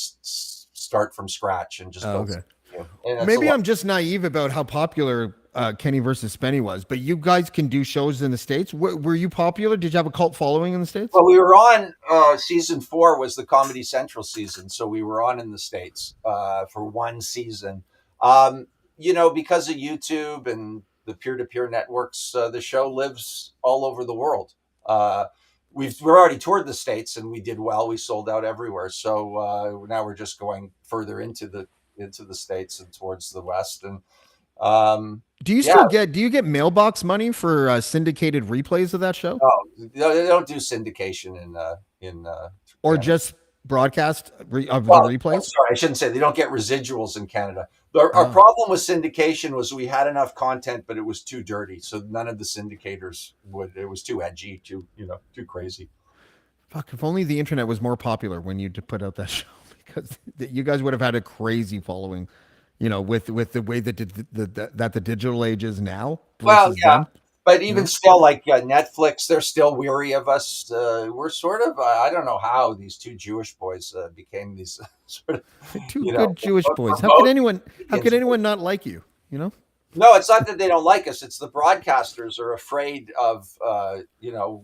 start from scratch and just oh, build okay. something new. And it's a Maybe lot. I'm just naive about how popular Kenny versus Spenny was, but you guys can do shows in the States. Were you popular? Did you have a cult following in the States? Well, we were on season 4 was the Comedy Central season, so we were on in the States for one season. Because of YouTube and the peer-to-peer networks, the show lives all over the world. We're already toured the States and we did well. We sold out everywhere. So now we're just going further into the States and towards the West. And yeah, Do you get mailbox money for syndicated replays of that show? no, they don't do syndication in Or Canada. just broadcast of the Well, I'm replays? sorry, I shouldn't say they don't get residuals in Canada. Our Oh. problem with syndication was we had enough content, but it was too dirty. So none of the syndicators would. It was too edgy, too crazy. Fuck, if only the internet was more popular when you put out that show, because you guys would have had a crazy following, with the way that the digital age is now Well, versus yeah, then. but You even know, still, like Netflix, they're still weary of us. We're sort of. I don't know how these two Jewish boys became these sort of, two good Jewish boys. we're both How could comedians. anyone not like you? You know, No, it's not that they don't like us. It's the broadcasters are afraid of,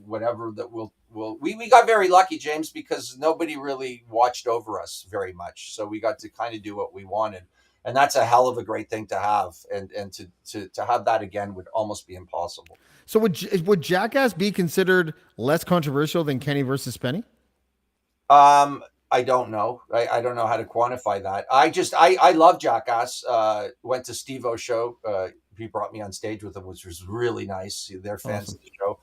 whatever that we got very lucky, James, because nobody really watched over us very much. So we got to kind of do what we wanted. And that's a hell of a great thing to have. And to have that again would almost be impossible. so would Jackass be considered less controversial than Kenny versus Spenny? I don't know. I don't know how to quantify that. I love Jackass. Went to Steve-O's show. He brought me on stage with him, which was really nice. They're fans Awesome. of the show.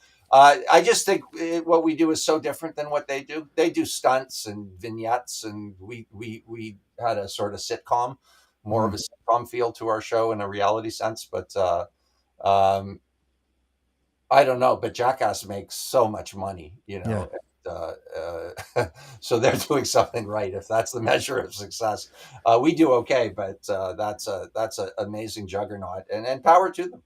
I just think what we do is so different than what they do. They do stunts and vignettes, and we had a sort of sitcom, more of Mm, a sitcom feel to our show in a reality sense. But um, I don't know, but Jackass makes so much money, yeah. so they're doing something right if that's the measure of success. We do okay, but that's an amazing juggernaut, and power to them.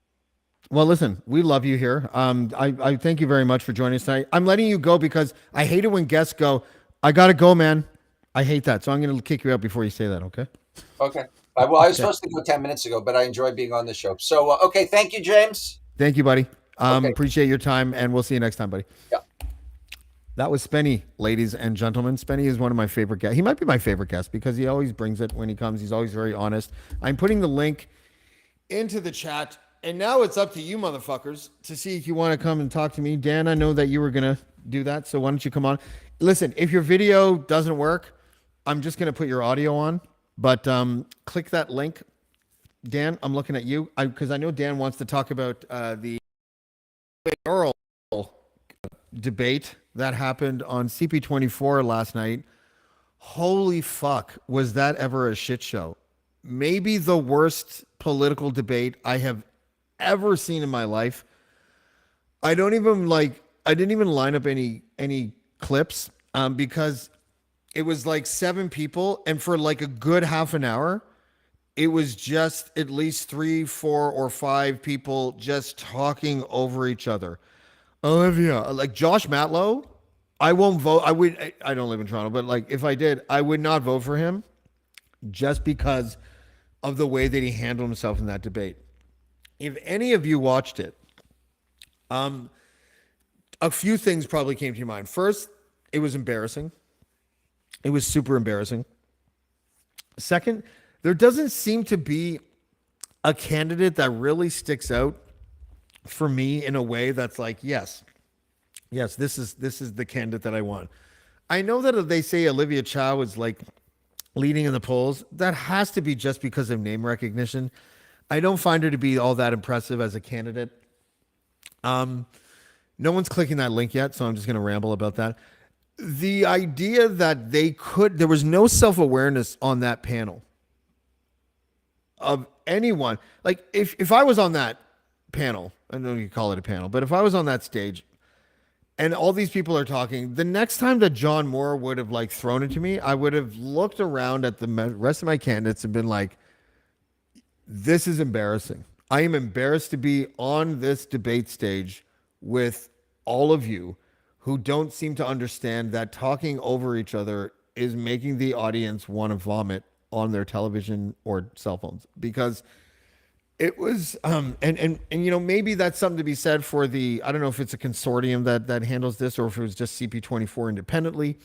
Well, listen, we love you here. I thank you very much for joining us tonight. I'm letting you go because I hate it when guests go, I gotta go, man. I hate that. So I'm gonna kick you out before you say that, okay? Okay. Well, I was Okay. supposed to go 10 minutes ago, but I enjoy being on the show. So okay, thank you, James. Thank you, buddy. Okay. Appreciate your time and we'll see you next time, buddy. Yeah. That was Spenny, ladies and gentlemen. Spenny is one of my favorite guests. He might be my favorite guest because he always brings it when he comes. He's always very honest. I'm putting the link into the chat And now it's up to you, motherfuckers, to see if you want to come and talk to me. Dan, I know that you were gonna do that, so why don't you come on? Listen, if your video doesn't work, I'm just gonna put your audio on. But click that link, Dan. I'm looking at you because I know Dan wants to talk about the oral debate that happened on CP24 last night. Holy fuck, was that ever a shit show? Maybe the worst political debate I have ever seen in my life. I didn't even line up any clips because it was like 7 people, and for like a good half an hour, it was just at least 3, 4, or 5 people just talking over each other. Olivia, like Josh Matlow, I won't vote. I don't live in Toronto, but like if I did, I would not vote for him just because of the way that he handled himself in that debate. If any of you watched it, a few things probably came to your mind. First, it was embarrassing. It was super embarrassing. Second, there doesn't seem to be a candidate that really sticks out for me in a way that's like, yes, this is the candidate that I want. I know that they say Olivia Chow is like leading in the polls. That has to be just because of name recognition. I don't find her to be all that impressive as a candidate. No one's clicking that link yet, so I'm just going to ramble about that. The idea that there was no self-awareness on that panel of anyone. Like if I was on that panel, I know you call it a panel, but if I was on that stage and all these people are talking, the next time that John Moore would have like thrown it to me, I would have looked around at the rest of my candidates and been like, this is embarrassing. I am embarrassed to be on this debate stage with all of you who don't seem to understand that talking over each other is making the audience want to vomit on their television or cell phones, because it was and you know, maybe that's something to be said for the, I don't know if it's a consortium that handles this or if it was just CP24 independently,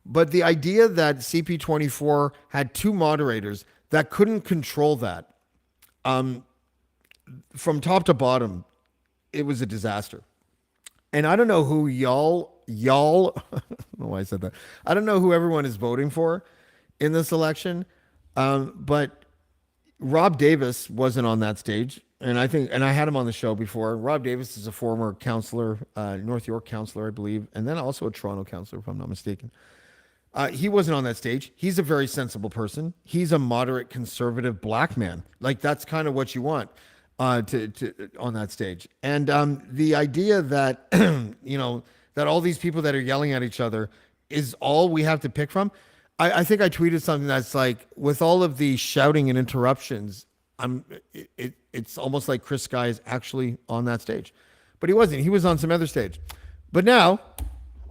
but the idea that CP24 had 2 moderators that couldn't control that from top to bottom, it was a disaster. And I don't know who y'all I don't know why I said that. I don't know who everyone is voting for in this election, but Rob Davis wasn't on that stage, and I had him on the show before. Rob Davis is a former counselor, North York counselor, I believe, and then also a Toronto counselor, if I'm not mistaken. He wasn't on that stage. He's a very sensible person. He's a moderate conservative black man. Like that's kind of what you want to on that stage. And the idea that you know, that all these people that are yelling at each other is all we have to pick from. I think I tweeted something that's like, with all of the shouting and interruptions, it's almost like Chris Sky is actually on that stage, but he wasn't. He was on some other stage. But now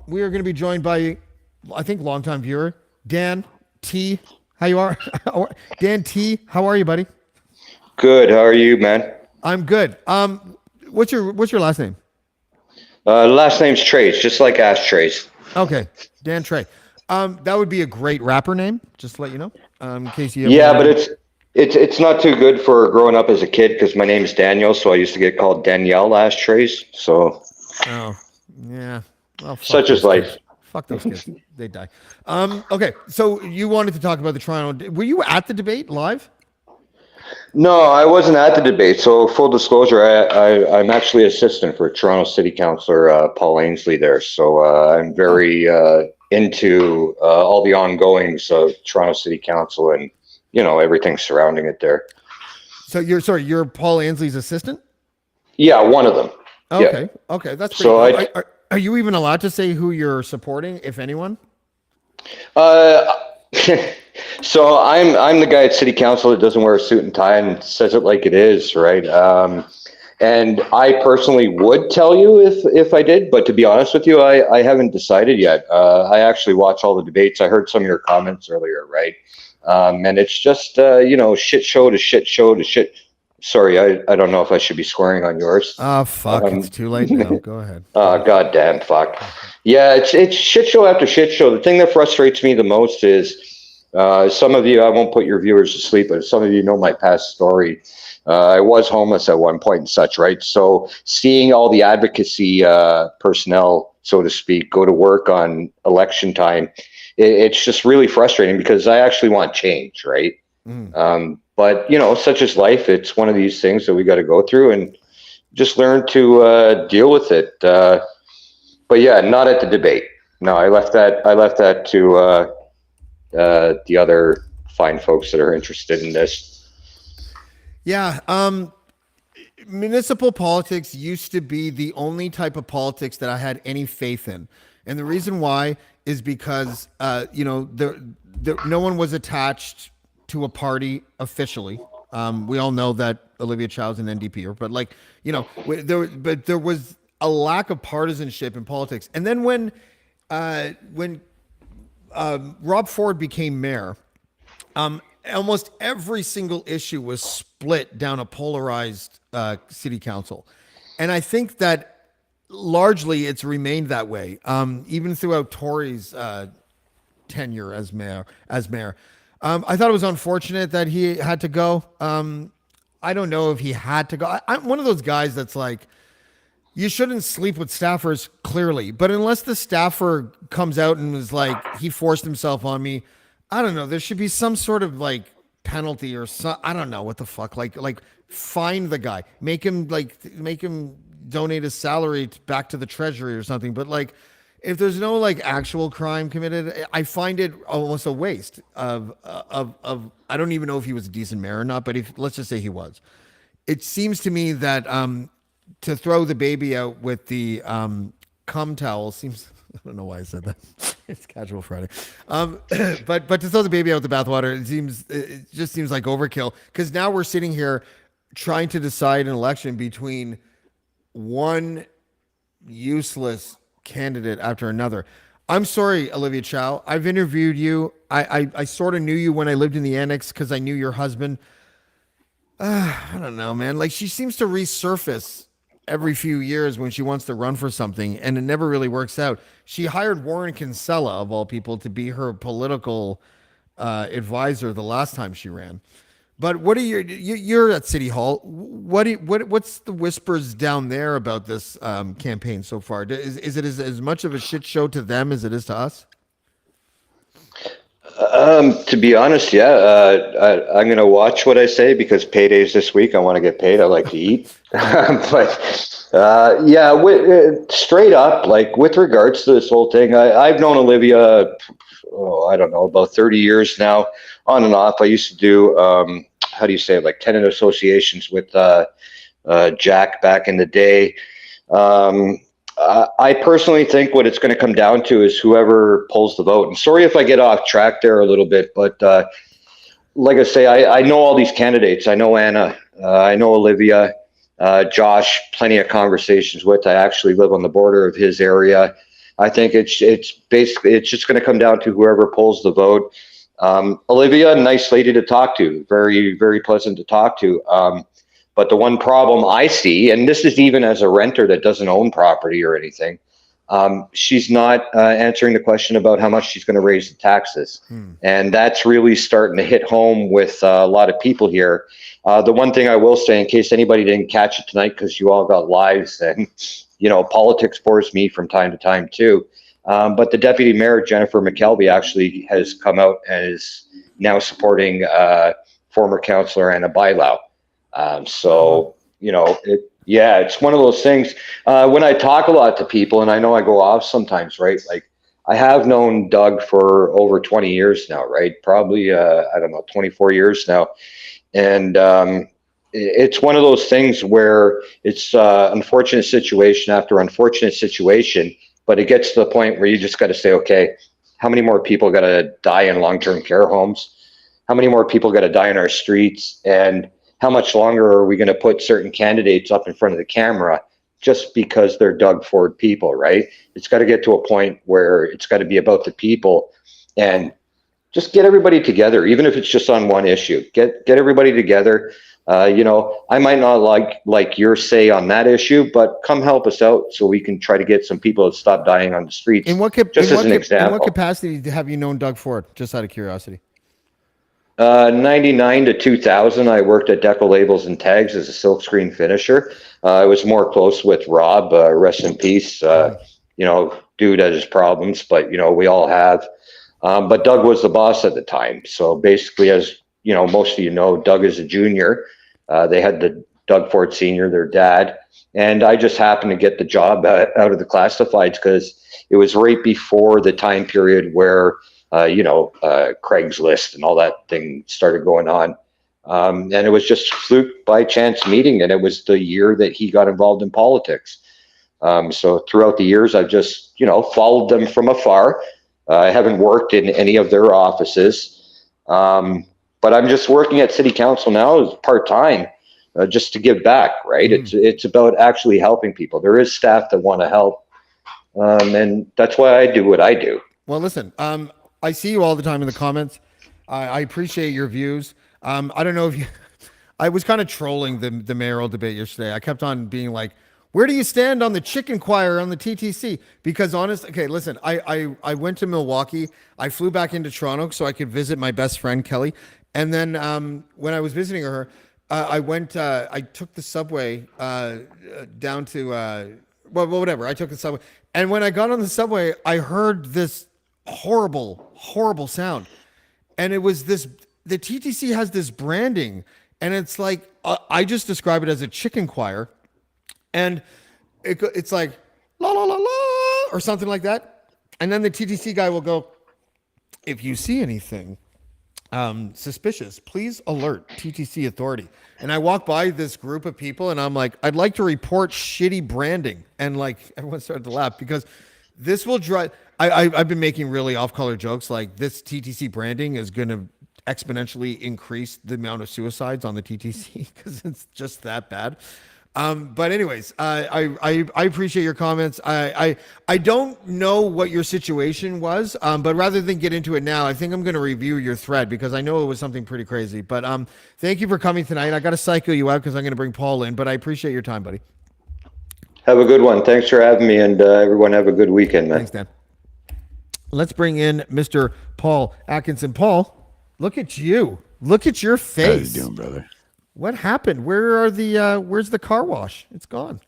we are going to be joined by, I think, longtime viewer Dan T. How you are? Dan T. How are you, buddy? Good. How are you, man? I'm good. What's your last name? Last name's Trace, just like ashtrays. Okay, Dan Trey. That would be a great rapper name, just to let you know. In case you but it's not too good for growing up as a kid because my name is Daniel, so I used to get called Danielle ashtrays. So. Oh, yeah. Well, such is life. Kids. Fuck those kids. They die. Okay, so you wanted to talk about the Toronto. Were you at the debate live? No, I wasn't at the debate. So full disclosure, I'm actually assistant for Toronto City Councillor Paul Ainsley there. So I'm very into all the ongoings of Toronto City Council and, you know, everything surrounding it there. So you're Paul Ainsley's assistant? Yeah, one of them. Okay, yeah. Okay, that's pretty cool. Are you even allowed to say who you're supporting, if anyone? So I'm the guy at City Council that doesn't wear a suit and tie and says it like it is, right? And I personally would tell you if I did, but to be honest with you, I haven't decided yet. I actually watch all the debates. I heard some of your comments earlier, right? And it's just you know, shit show to shit show to shit. Sorry, I don't know if I should be swearing on yours. Oh, fuck, it's too late now. Go ahead. Goddamn fuck. Yeah, it's shit show after shit show. The thing that frustrates me the most is Some of you, I won't put your viewers to sleep, but some of you know my past story. I was homeless at one point and such, right? So seeing all the advocacy personnel, so to speak, go to work on election time, it's just really frustrating because I actually want change, right? But such is life. It's one of these things that we got to go through and just learn to deal with it. But yeah, not at the debate. No, I left that to the other fine folks that are interested in this. Yeah. Municipal politics used to be the only type of politics that I had any faith in. And the reason why is because, no one was attached to a party officially. We all know that Olivia Chow's an NDPer, but there was a lack of partisanship in politics. And then when Rob Ford became mayor, almost every single issue was split down a polarized city council. And I think that largely it's remained that way, even throughout Tory's tenure as mayor. I thought it was unfortunate that he had to go. I don't know if he had to go. I'm one of those guys that's like, you shouldn't sleep with staffers, clearly. But unless the staffer comes out and was like, he forced himself on me, I don't know. There should be some sort of like penalty or I don't know what the fuck. Like fine the guy, make him donate his salary back to the treasury or something. But like, if there's no like actual crime committed, I find it almost a waste of I don't even know if he was a decent mayor or not, but let's just say he was. It seems to me that to throw the baby out with the cum towel seems, I don't know why I said that. It's casual Friday. But to throw the baby out with the bathwater, it just seems like overkill, because now we're sitting here trying to decide an election between one useless candidate after another. I'm sorry, Olivia Chow. I've interviewed you. I sort of knew you when I lived in the annex because I knew your husband. I don't know, man. Like, she seems to resurface every few years when she wants to run for something, and it never really works out. She hired Warren Kinsella, of all people, to be her political advisor the last time she ran. But what are you're at City Hall? What's the whispers down there about this campaign so far? Is it as much of a shit show to them as it is to us? To be honest, yeah, I'm going to watch what I say because payday's this week. I want to get paid. I like to eat. But yeah, straight up, like with regards to this whole thing, I've known Olivia, I don't know, about 30 years now, on and off. I used to do, how do you say it, like tenant associations with Jack back in the day. I personally think what it's going to come down to is whoever pulls the vote. And sorry if I get off track there a little bit, but like I say, I know all these candidates. I know Anna. I know Olivia. Josh, plenty of conversations with. I actually live on the border of his area. I think it's just going to come down to whoever pulls the vote. Olivia, nice lady to talk to. Very, very pleasant to talk to. But the one problem I see, and this is even as a renter that doesn't own property or anything, she's not answering the question about how much she's going to raise the taxes. And that's really starting to hit home with a lot of people here. The one thing I will say, in case anybody didn't catch it tonight, because you all got lives, and politics bores me from time to time too. But the deputy mayor, Jennifer McKelvey, actually has come out and is now supporting former councillor Anna Bylau. It's one of those things. When I talk a lot to people, and I know I go off sometimes, right? Like, I have known Doug for over 20 years now, right? Probably, 24 years now. And it's one of those things where it's unfortunate situation after unfortunate situation, but it gets to the point where you just got to say, okay, how many more people got to die in long-term care homes? How many more people got to die in our streets? And how much longer are we going to put certain candidates up in front of the camera just because they're Doug Ford people, right? It's got to get to a point where it's got to be about the people, and just get everybody together, even if it's just on one issue. Get everybody together. I might not like your say on that issue, but come help us out so we can try to get some people to stop dying on the streets. In what example. In what capacity have you known Doug Ford? Just out of curiosity. '99 to 2000, I worked at Deco Labels and Tags as a silkscreen finisher. I was more close with Rob, rest in peace. Dude had his problems, but we all have. But Doug was the boss at the time. So basically, as most of Doug is a junior. They had the Doug Ford Sr., their dad, and I just happened to get the job out of the classifieds because it was right before the time period where Craigslist and all that thing started going on. And it was just fluke by chance meeting, and it was the year that he got involved in politics. So throughout the years, I've just followed them from afar. I haven't worked in any of their offices, but I'm just working at City Council now part time, just to give back. Right? It's about actually helping people. There is staff that want to help, and that's why I do what I do. Well, listen, I see you all the time in the comments. I appreciate your views. I don't know if you, I was kind of trolling the mayoral debate yesterday. I kept on being like, where do you stand on the chicken choir on the TTC? Because okay, listen, I went to Milwaukee. I flew back into Toronto so I could visit my best friend, Kelly. And then when I was visiting her, I took the subway down to, whatever. I took the subway. And when I got on the subway, I heard this horrible, horrible sound. And it was the TTC has this branding, and it's like, I just describe it as a chicken choir. And it's like, la, la, la, la, or something like that. And then the TTC guy will go, if you see anything suspicious, please alert TTC authority. And I walk by this group of people and I'm like, I'd like to report shitty branding. And like, everyone started to laugh because this will drive, I've been making really off-color jokes like this TTC branding is going to exponentially increase the amount of suicides on the TTC because it's just that bad. But anyways, I appreciate your comments. I don't know what your situation was, but rather than get into it now, I think I'm going to review your thread because I know it was something pretty crazy. But thank you for coming tonight. I got to psycho you out because I'm going to bring Paul in, but I appreciate your time, buddy. Have a good one. Thanks for having me, and everyone have a good weekend, man. Thanks, Dan. Let's bring in Mr. Paul Atkinson. Paul, look at you. Look at your face. How you doing, brother? What happened? Where's the car wash? It's gone.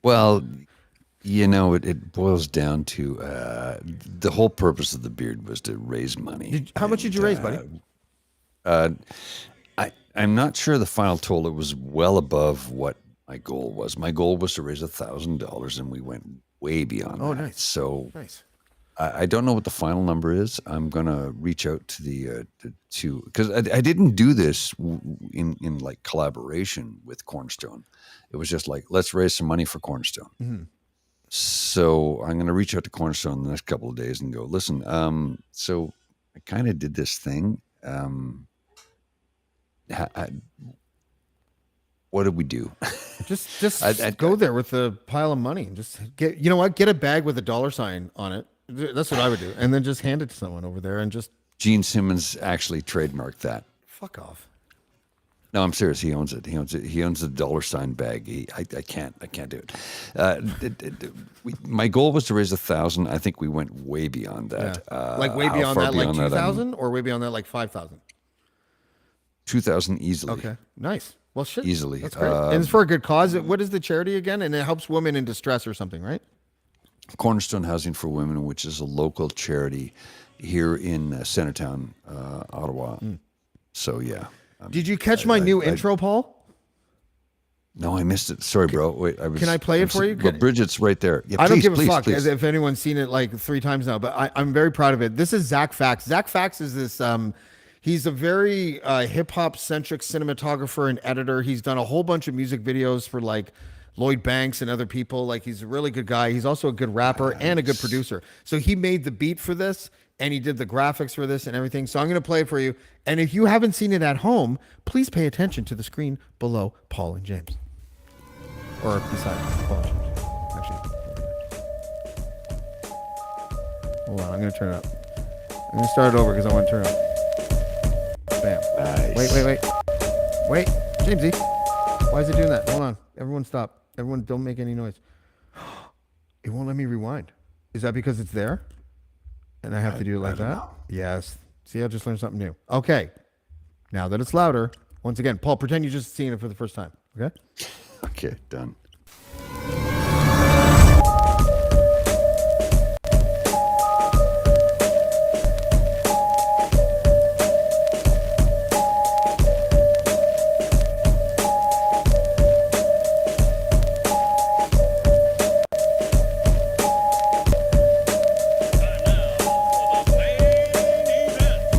Well, it boils down to the whole purpose of the beard was to raise money. How much did you raise, buddy? I'm not sure the final total. It was well above what my goal was. My goal was to raise $1,000, and we went way beyond that. Oh, nice. So nice. I don't know what the final number is. I'm gonna reach out to the because I didn't do this in like collaboration with Cornerstone. It was just like, let's raise some money for Cornerstone. Mm-hmm. So I'm gonna reach out to Cornerstone in the next couple of days and go, listen. So I kind of did this thing. What did we do? Just go there with a pile of money and just get a bag with a $sign on it. That's what I would do. And then just hand it to someone over there and just. Gene Simmons actually trademarked that. Fuck off. No, I'm serious. He owns it. He owns the $sign bag. I can't do it. My goal was to raise 1,000. I think we went way beyond that. Yeah. Like way beyond that, like 2,000 or way beyond that, like 5,000? 2,000 easily. Okay. Nice. Well, shit. Easily. That's great. And it's for a good cause. What is the charity again? And it helps women in distress or something, right? Cornerstone Housing for Women, which is a local charity here in Centertown, Ottawa. So, yeah. Did you catch my new intro, Paul? No, I missed it. Sorry, bro. Wait, can I play it for you? But Bridget's right there. Yeah, I don't give a fuck if anyone's seen it like 3 times now, but I'm very proud of it. This is Zach Fax. Zach Fax is this... he's a very hip-hop centric cinematographer and editor. He's done a whole bunch of music videos for like Lloyd Banks and other people. Like, he's a really good guy. He's also a good rapper and a good producer. So he made the beat for this and he did the graphics for this and everything. So I'm going to play it for you. And if you haven't seen it at home, please pay attention to the screen below Paul and James. Or beside Paul and James. Actually. Hold on. I'm going to turn it up. I'm going to start it over because I want to turn it up. Bam. Nice. Wait. Jamesy. Why is it doing that? Hold on. Everyone stop. Everyone don't make any noise. It won't let me rewind. Is that because it's there? And I have to do it like that? Know. Yes. See, I just learned something new. Okay. Now that it's louder, once again, Paul, pretend you're just seeing it for the first time. Okay? Okay, done.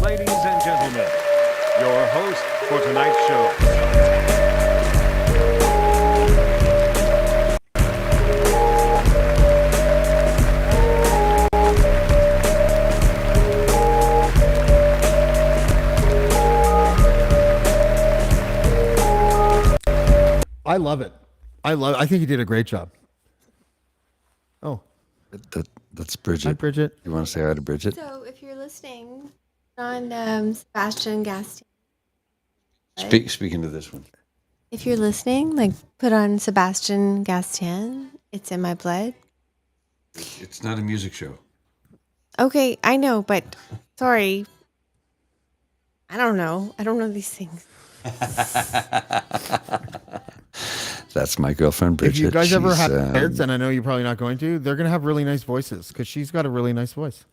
Ladies and gentlemen, your host for tonight's show. I love it. I think you did a great job. Oh, That's Bridget. hi, Bridget. You want to say hi to Bridget? So, if you're listening on Sebastian Gaston, Speaking to this one. if you're listening, like put on Sebastian Gaston. It's in my blood. It's not a music show. Okay, I know, but sorry. I don't know. I don't know these things. That's my girlfriend, Bridget. If you guys ever She's, have kids, and I know you're probably not going to, they're going to have really nice voices because she's got a really nice voice.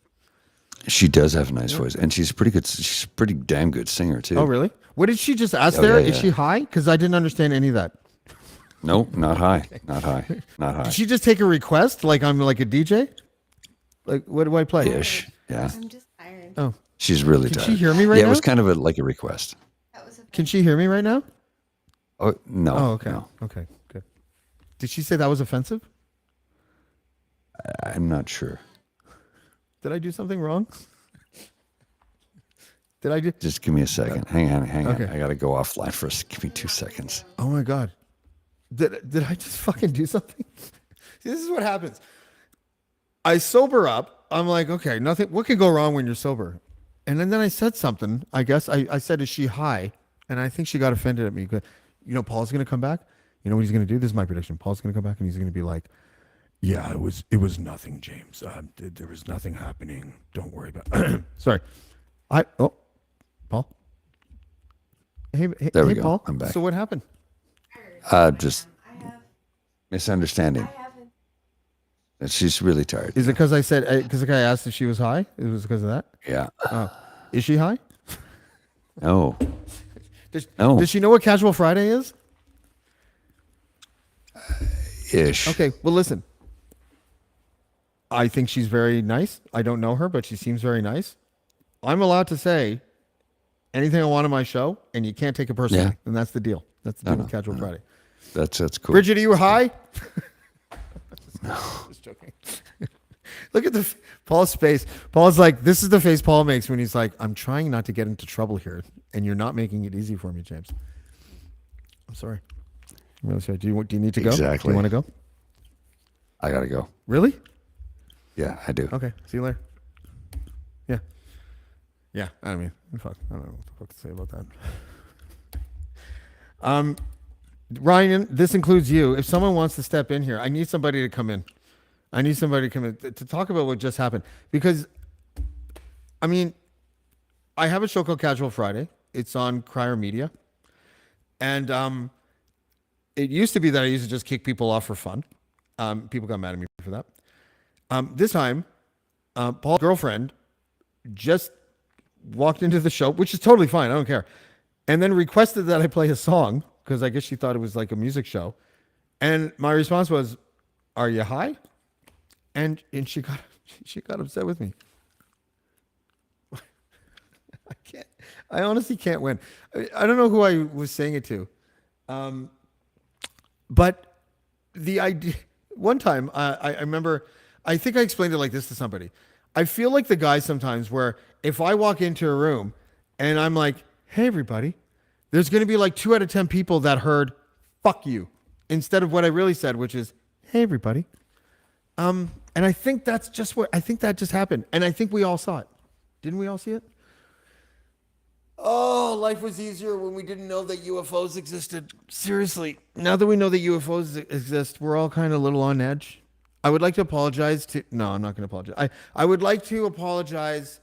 She does have a nice voice, and she's pretty good. She's a pretty damn good singer too. Oh, really? What did she just ask Oh, there? yeah, Is yeah. she high? Because I didn't understand any of that. No, not high. Not high. Not high. Did she just take a request like I'm like a DJ? Like, what do I play? Ish. Yeah. I'm just tired. Oh, She's really Can tired. she hear me right Yeah, now? it was kind of like a request. That was a can she hear me right now? Oh no. Oh, okay. No, Okay, good. Did she say that was offensive? I'm not sure. Did I do something wrong? Did I do? Just give me a second. Hang on. Okay. I got to go offline for give me 2 seconds. Oh my god. Did I just fucking do something? See, this is what happens. I sober up. I'm like, okay, nothing. What could go wrong when you're sober? And then I said something. I guess I said, "Is she high?" And I think she got offended at me. You know, Paul's gonna come back. You know what he's gonna do? This is my prediction. Paul's gonna come back and he's gonna be like, "Yeah, it was nothing, James. There was nothing happening. Don't worry about it." Sorry. Paul. Hey, There we hey, go. Paul. I'm back. So what happened? Just misunderstanding. I haven't. She's really tired. Is it because I said because the guy asked if she was high? It was because of that. Yeah. Oh, is she high? No. Does, No. does she know what Casual Friday is? Ish. Okay, well, listen. I think she's very nice. I don't know her, but she seems very nice. I'm allowed to say anything I want on my show, and you can't take it personally. Yeah. And that's the deal. That's the deal with Casual Friday. That's cool. Bridget, are you high? No. Just joking. Look at Paul's face. Paul's like, this is the face Paul makes when he's like, I'm trying not to get into trouble here, and you're not making it easy for me, James. I'm sorry. I'm really sorry. Do you need to go? Do Exactly. you want to go? I gotta go. Really? Yeah, I do. Okay. See you later. Yeah. Yeah. I mean, fuck. I don't know what the fuck to say about that. Ryan, this includes you. If someone wants to step in here, I need somebody to come in. I need somebody to come in to talk about what just happened. Because, I mean, I have a show called Casual Friday. It's on Crier Media. And it used to be that I used to just kick people off for fun. People got mad at me for that. This time, Paul's girlfriend just walked into the show, which is totally fine. I don't care. And then requested that I play a song because I guess she thought it was like a music show. And my response was, "Are you high?" And she got upset with me. I honestly can't win. I don't know who I was saying it to. But the idea, one time I remember, I think I explained it like this to somebody. I feel like the guy sometimes where if I walk into a room and I'm like, "Hey, everybody," there's going to be like 2 out of 10 people that heard "fuck you" instead of what I really said, which is, "Hey, everybody." And I think that's just what, I think that just happened. And I think we all saw it. Didn't we all see it? Oh, life was easier when we didn't know that UFOs existed. Seriously. Now that we know that UFOs exist, we're all kind of a little on edge. I would like to apologize to... No, I'm not going to apologize. I would like to apologize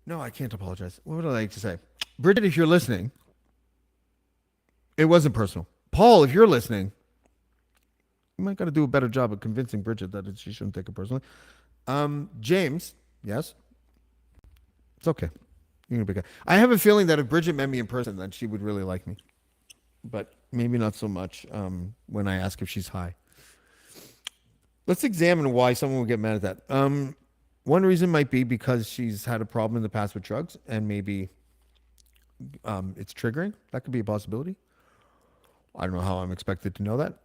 No, I can't apologize. What would I like to say? Bridget, if you're listening, it wasn't personal. Paul, if you're listening, you might got to do a better job of convincing Bridget that she shouldn't take it personally. James, yes, it's okay. You're a big guy. I have a feeling that if Bridget met me in person, then she would really like me, but maybe not so much when I ask if she's high. Let's examine why someone would get mad at that. One reason might be because she's had a problem in the past with drugs, and maybe it's triggering. That could be a possibility. I don't know how I'm expected to know that.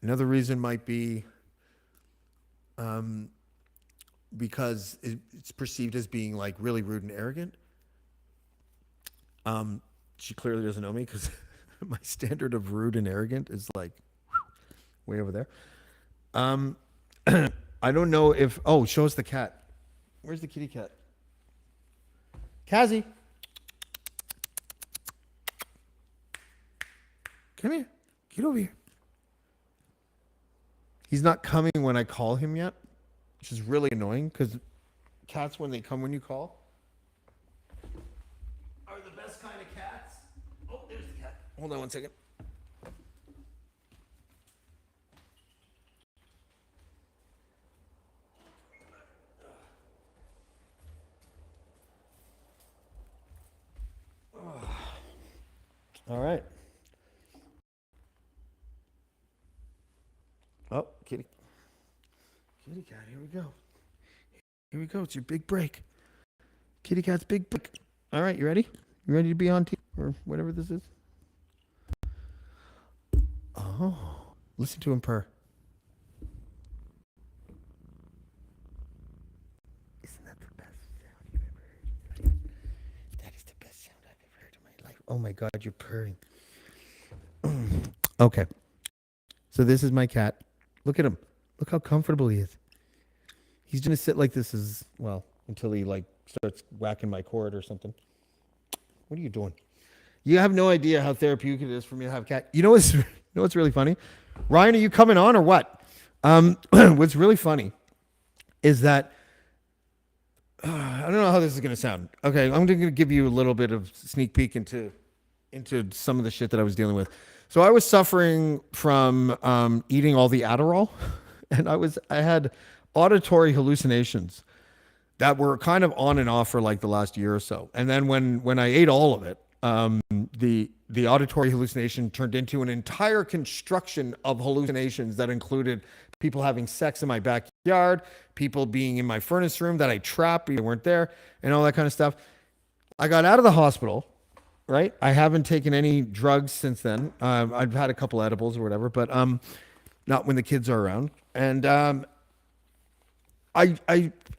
Another reason might be because it's perceived as being like really rude and arrogant. She clearly doesn't know me because my standard of rude and arrogant is like way over there. I don't know if... Oh, show us the cat. Where's the kitty cat? Kazzy. Come here. Get over here. He's not coming when I call him yet, which is really annoying because cats, when they come when you call, are the best kind of cats. Oh, there's the cat. Hold on one second. All right. Oh, kitty cat, here we go. Here we go. It's your big break. Kitty cat's big break. All right, you ready? You ready to be on TV or whatever this is? Oh, listen to him purr. Isn't that the best sound you've ever heard? That is the best sound I've ever heard in my life. Oh my God, you're purring. Okay. So this is my cat. Look at him. Look how comfortable he is. He's going to sit like this until he like starts whacking my cord or something. What are you doing? You have no idea how therapeutic it is for me to have a cat. You know what's really funny? Ryan, are you coming on or what? What's really funny is that I don't know how this is going to sound. Okay, I'm going to give you a little bit of sneak peek into some of the shit that I was dealing with. So I was suffering from eating all the Adderall, and I had auditory hallucinations that were kind of on and off for like the last year or so. And then when I ate all of it, the auditory hallucination turned into an entire construction of hallucinations that included people having sex in my backyard, people being in my furnace room that I trapped, they weren't there, and all that kind of stuff. I got out of the hospital. Right, I haven't taken any drugs since then. I've had a couple edibles or whatever, but not when the kids are around. And I've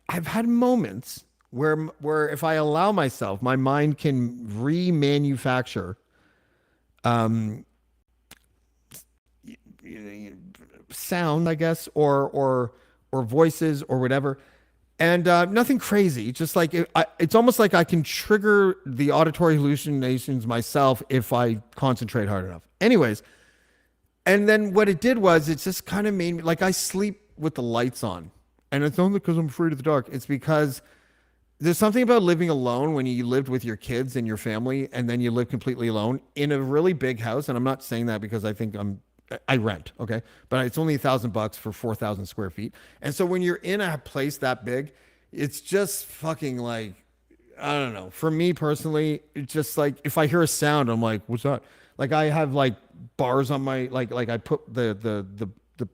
had moments where if I allow myself, my mind can remanufacture sound, I guess, or voices or whatever. And nothing crazy, just like it's almost like I can trigger the auditory hallucinations myself if I concentrate hard enough. Anyways, and then what it did was it just kind of made me, like I sleep with the lights on. And it's not because I'm afraid of the dark. It's because there's something about living alone when you lived with your kids and your family and then you live completely alone in a really big house. And I'm not saying that because I rent, okay? But it's only $1,000 for 4,000 square feet. And so when you're in a place that big, it's just fucking like, I don't know. For me personally, it's just like, if I hear a sound, I'm like, what's that? Like I have like bars on my, like I put the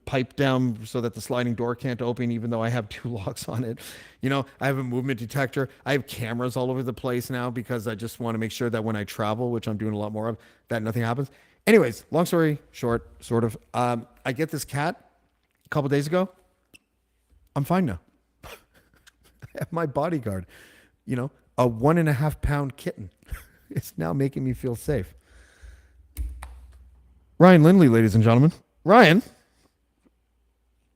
pipe down so that the sliding door can't open, even though I have 2 locks on it. You know, I have a movement detector. I have cameras all over the place now because I just want to make sure that when I travel, which I'm doing a lot more of, that nothing happens. Anyways, long story short, sort of. I get this cat a couple days ago. I'm fine now. I have my bodyguard, a 1.5 pound kitten. It's now making me feel safe. Ryan Lindley, ladies and gentlemen. Ryan,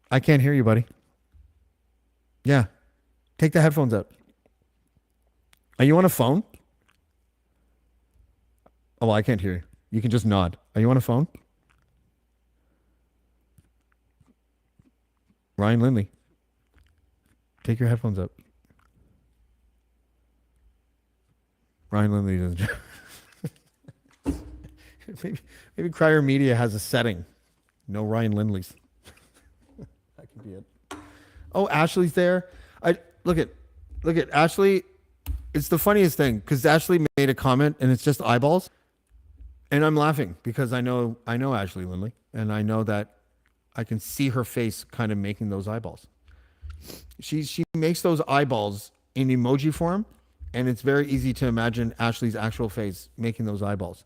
I can't hear you, buddy. Yeah. Take the headphones out. Are you on a phone? Oh, well, I can't hear you. You can just nod. Are you on a phone? Ryan Lindley. Take your headphones up. Ryan Lindley doesn't. maybe Crier Media has a setting. No Ryan Lindleys. That could be it. Oh, Ashley's there. I look at Ashley. It's the funniest thing because Ashley made a comment and it's just eyeballs, and I'm laughing because I know Ashley Lindley, and I know that I can see her face kind of making those eyeballs. She makes those eyeballs in emoji form, and it's very easy to imagine Ashley's actual face making those eyeballs.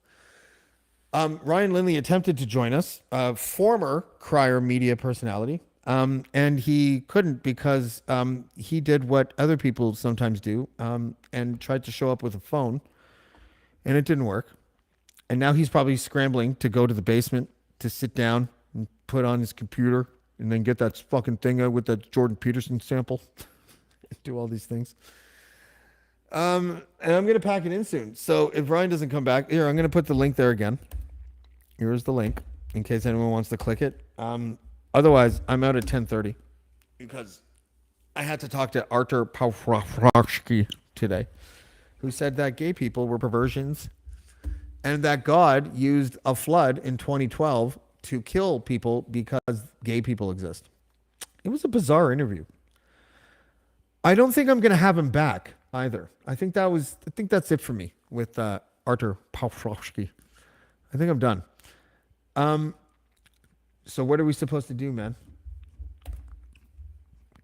Ryan Lindley attempted to join us, former Crier Media personality, and he couldn't because he did what other people sometimes do and tried to show up with a phone, and it didn't work. And now he's probably scrambling to go to the basement to sit down and put on his computer and then get that fucking thing out with that Jordan Peterson sample. Do all these things. And I'm going to pack it in soon. So if Ryan doesn't come back, here, I'm going to put the link there again. Here's the link in case anyone wants to click it. Otherwise, I'm out at 10:30 because I had to talk to Artur Pawlowski today, who said that gay people were perversions and that God used a flood in 2012 to kill people because gay people exist. It was a bizarre interview. I don't think I'm going to have him back either. I think that's it for me with Artur Pawlowski. I think I'm done. So what are we supposed to do, man?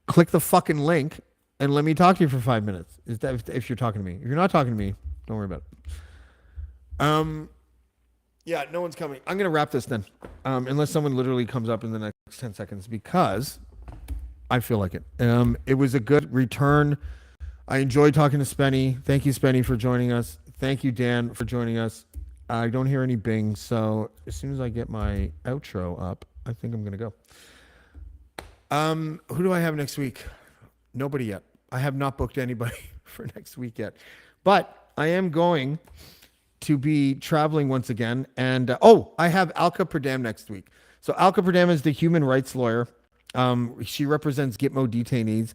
Click the fucking link and let me talk to you for 5 minutes. Is that if you're talking to me? If you're not talking to me, don't worry about it. Yeah, no one's coming. I'm gonna wrap this then, unless someone literally comes up in the next 10 seconds because I feel like it. It was a good return. I enjoyed talking to Spenny. Thank you, Spenny, for joining us. Thank you, Dan, for joining us. I don't hear any bing, so as soon as I get my outro up, I think I'm going to go. Who do I have next week? Nobody yet. I have not booked anybody for next week yet. But I am going to be traveling once again. And, I have Alka Pradam next week. So Alka Pradam is the human rights lawyer. She represents Gitmo detainees.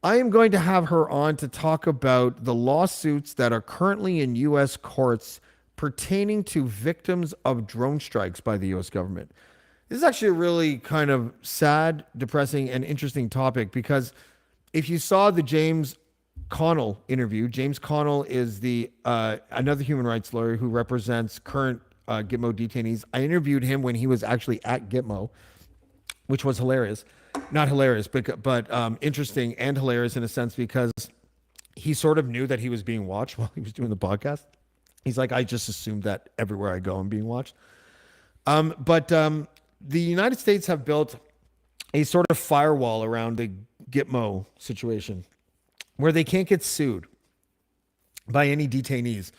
I am going to have her on to talk about the lawsuits that are currently in U.S. courts pertaining to victims of drone strikes by the U.S. government. This is actually a really kind of sad, depressing, and interesting topic because if you saw the James Connell interview, James Connell is the another human rights lawyer who represents current Gitmo detainees. I interviewed him when he was actually at Gitmo, which was hilarious. Not hilarious, but interesting and hilarious in a sense because he sort of knew that he was being watched while he was doing the podcast. He's like, I just assumed that everywhere I go, I'm being watched. But the United States have built a sort of firewall around the Gitmo situation where they can't get sued by any detainees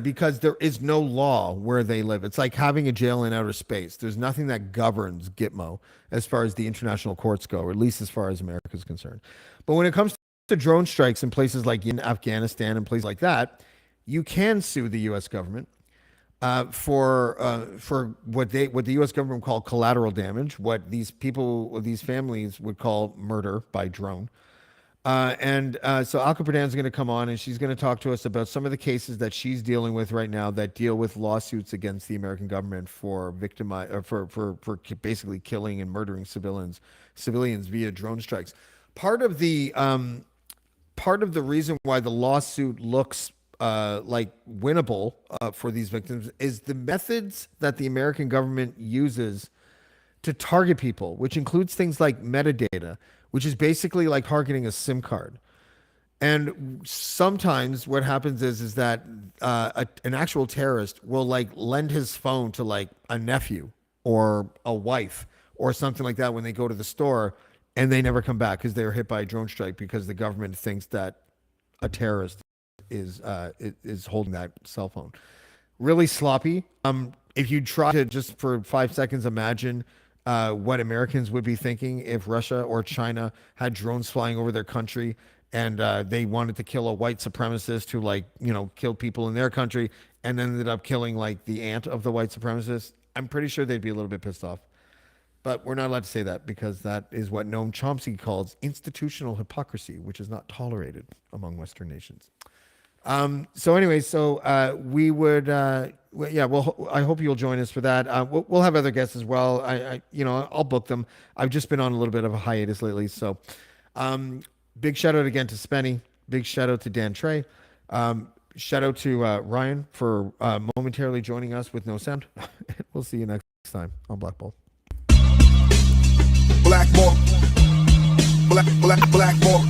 because there is no law where they live. It's like having a jail in outer space. There's nothing that governs Gitmo as far as the international courts go, or at least as far as America is concerned. But when it comes to drone strikes in places like in Afghanistan and places like that, you can sue the U.S. government for what the U.S. government would call collateral damage, what these families would call murder by drone. So Alka Pradam is going to come on and she's going to talk to us about some of the cases that she's dealing with right now that deal with lawsuits against the American government for basically killing and murdering civilians via drone strikes. Part of the reason why the lawsuit looks like winnable for these victims is the methods that the American government uses to target people, which includes things like metadata, which is basically like targeting a SIM card. And sometimes what happens is that an actual terrorist will like lend his phone to like a nephew or a wife or something like that when they go to the store, and they never come back because they were hit by a drone strike because the government thinks that a terrorist is holding that cell phone. Really sloppy. If you try to just for 5 seconds imagine what Americans would be thinking if Russia or China had drones flying over their country and they wanted to kill a white supremacist who killed people in their country and then ended up killing like the aunt of the white supremacist, I'm pretty sure they'd be a little bit pissed off. But we're not allowed to say that because that is what Noam Chomsky calls institutional hypocrisy, which is not tolerated among Western nations. So anyway, we would, yeah, well, I hope you'll join us for that. We'll have other guests as well. I'll book them. I've just been on a little bit of a hiatus lately. So, big shout out again to Spenny. Big shout out to Dan Trey. Shout out to Ryan for momentarily joining us with no sound. We'll see you next time on Blackballed. Blackballed. Blackballed.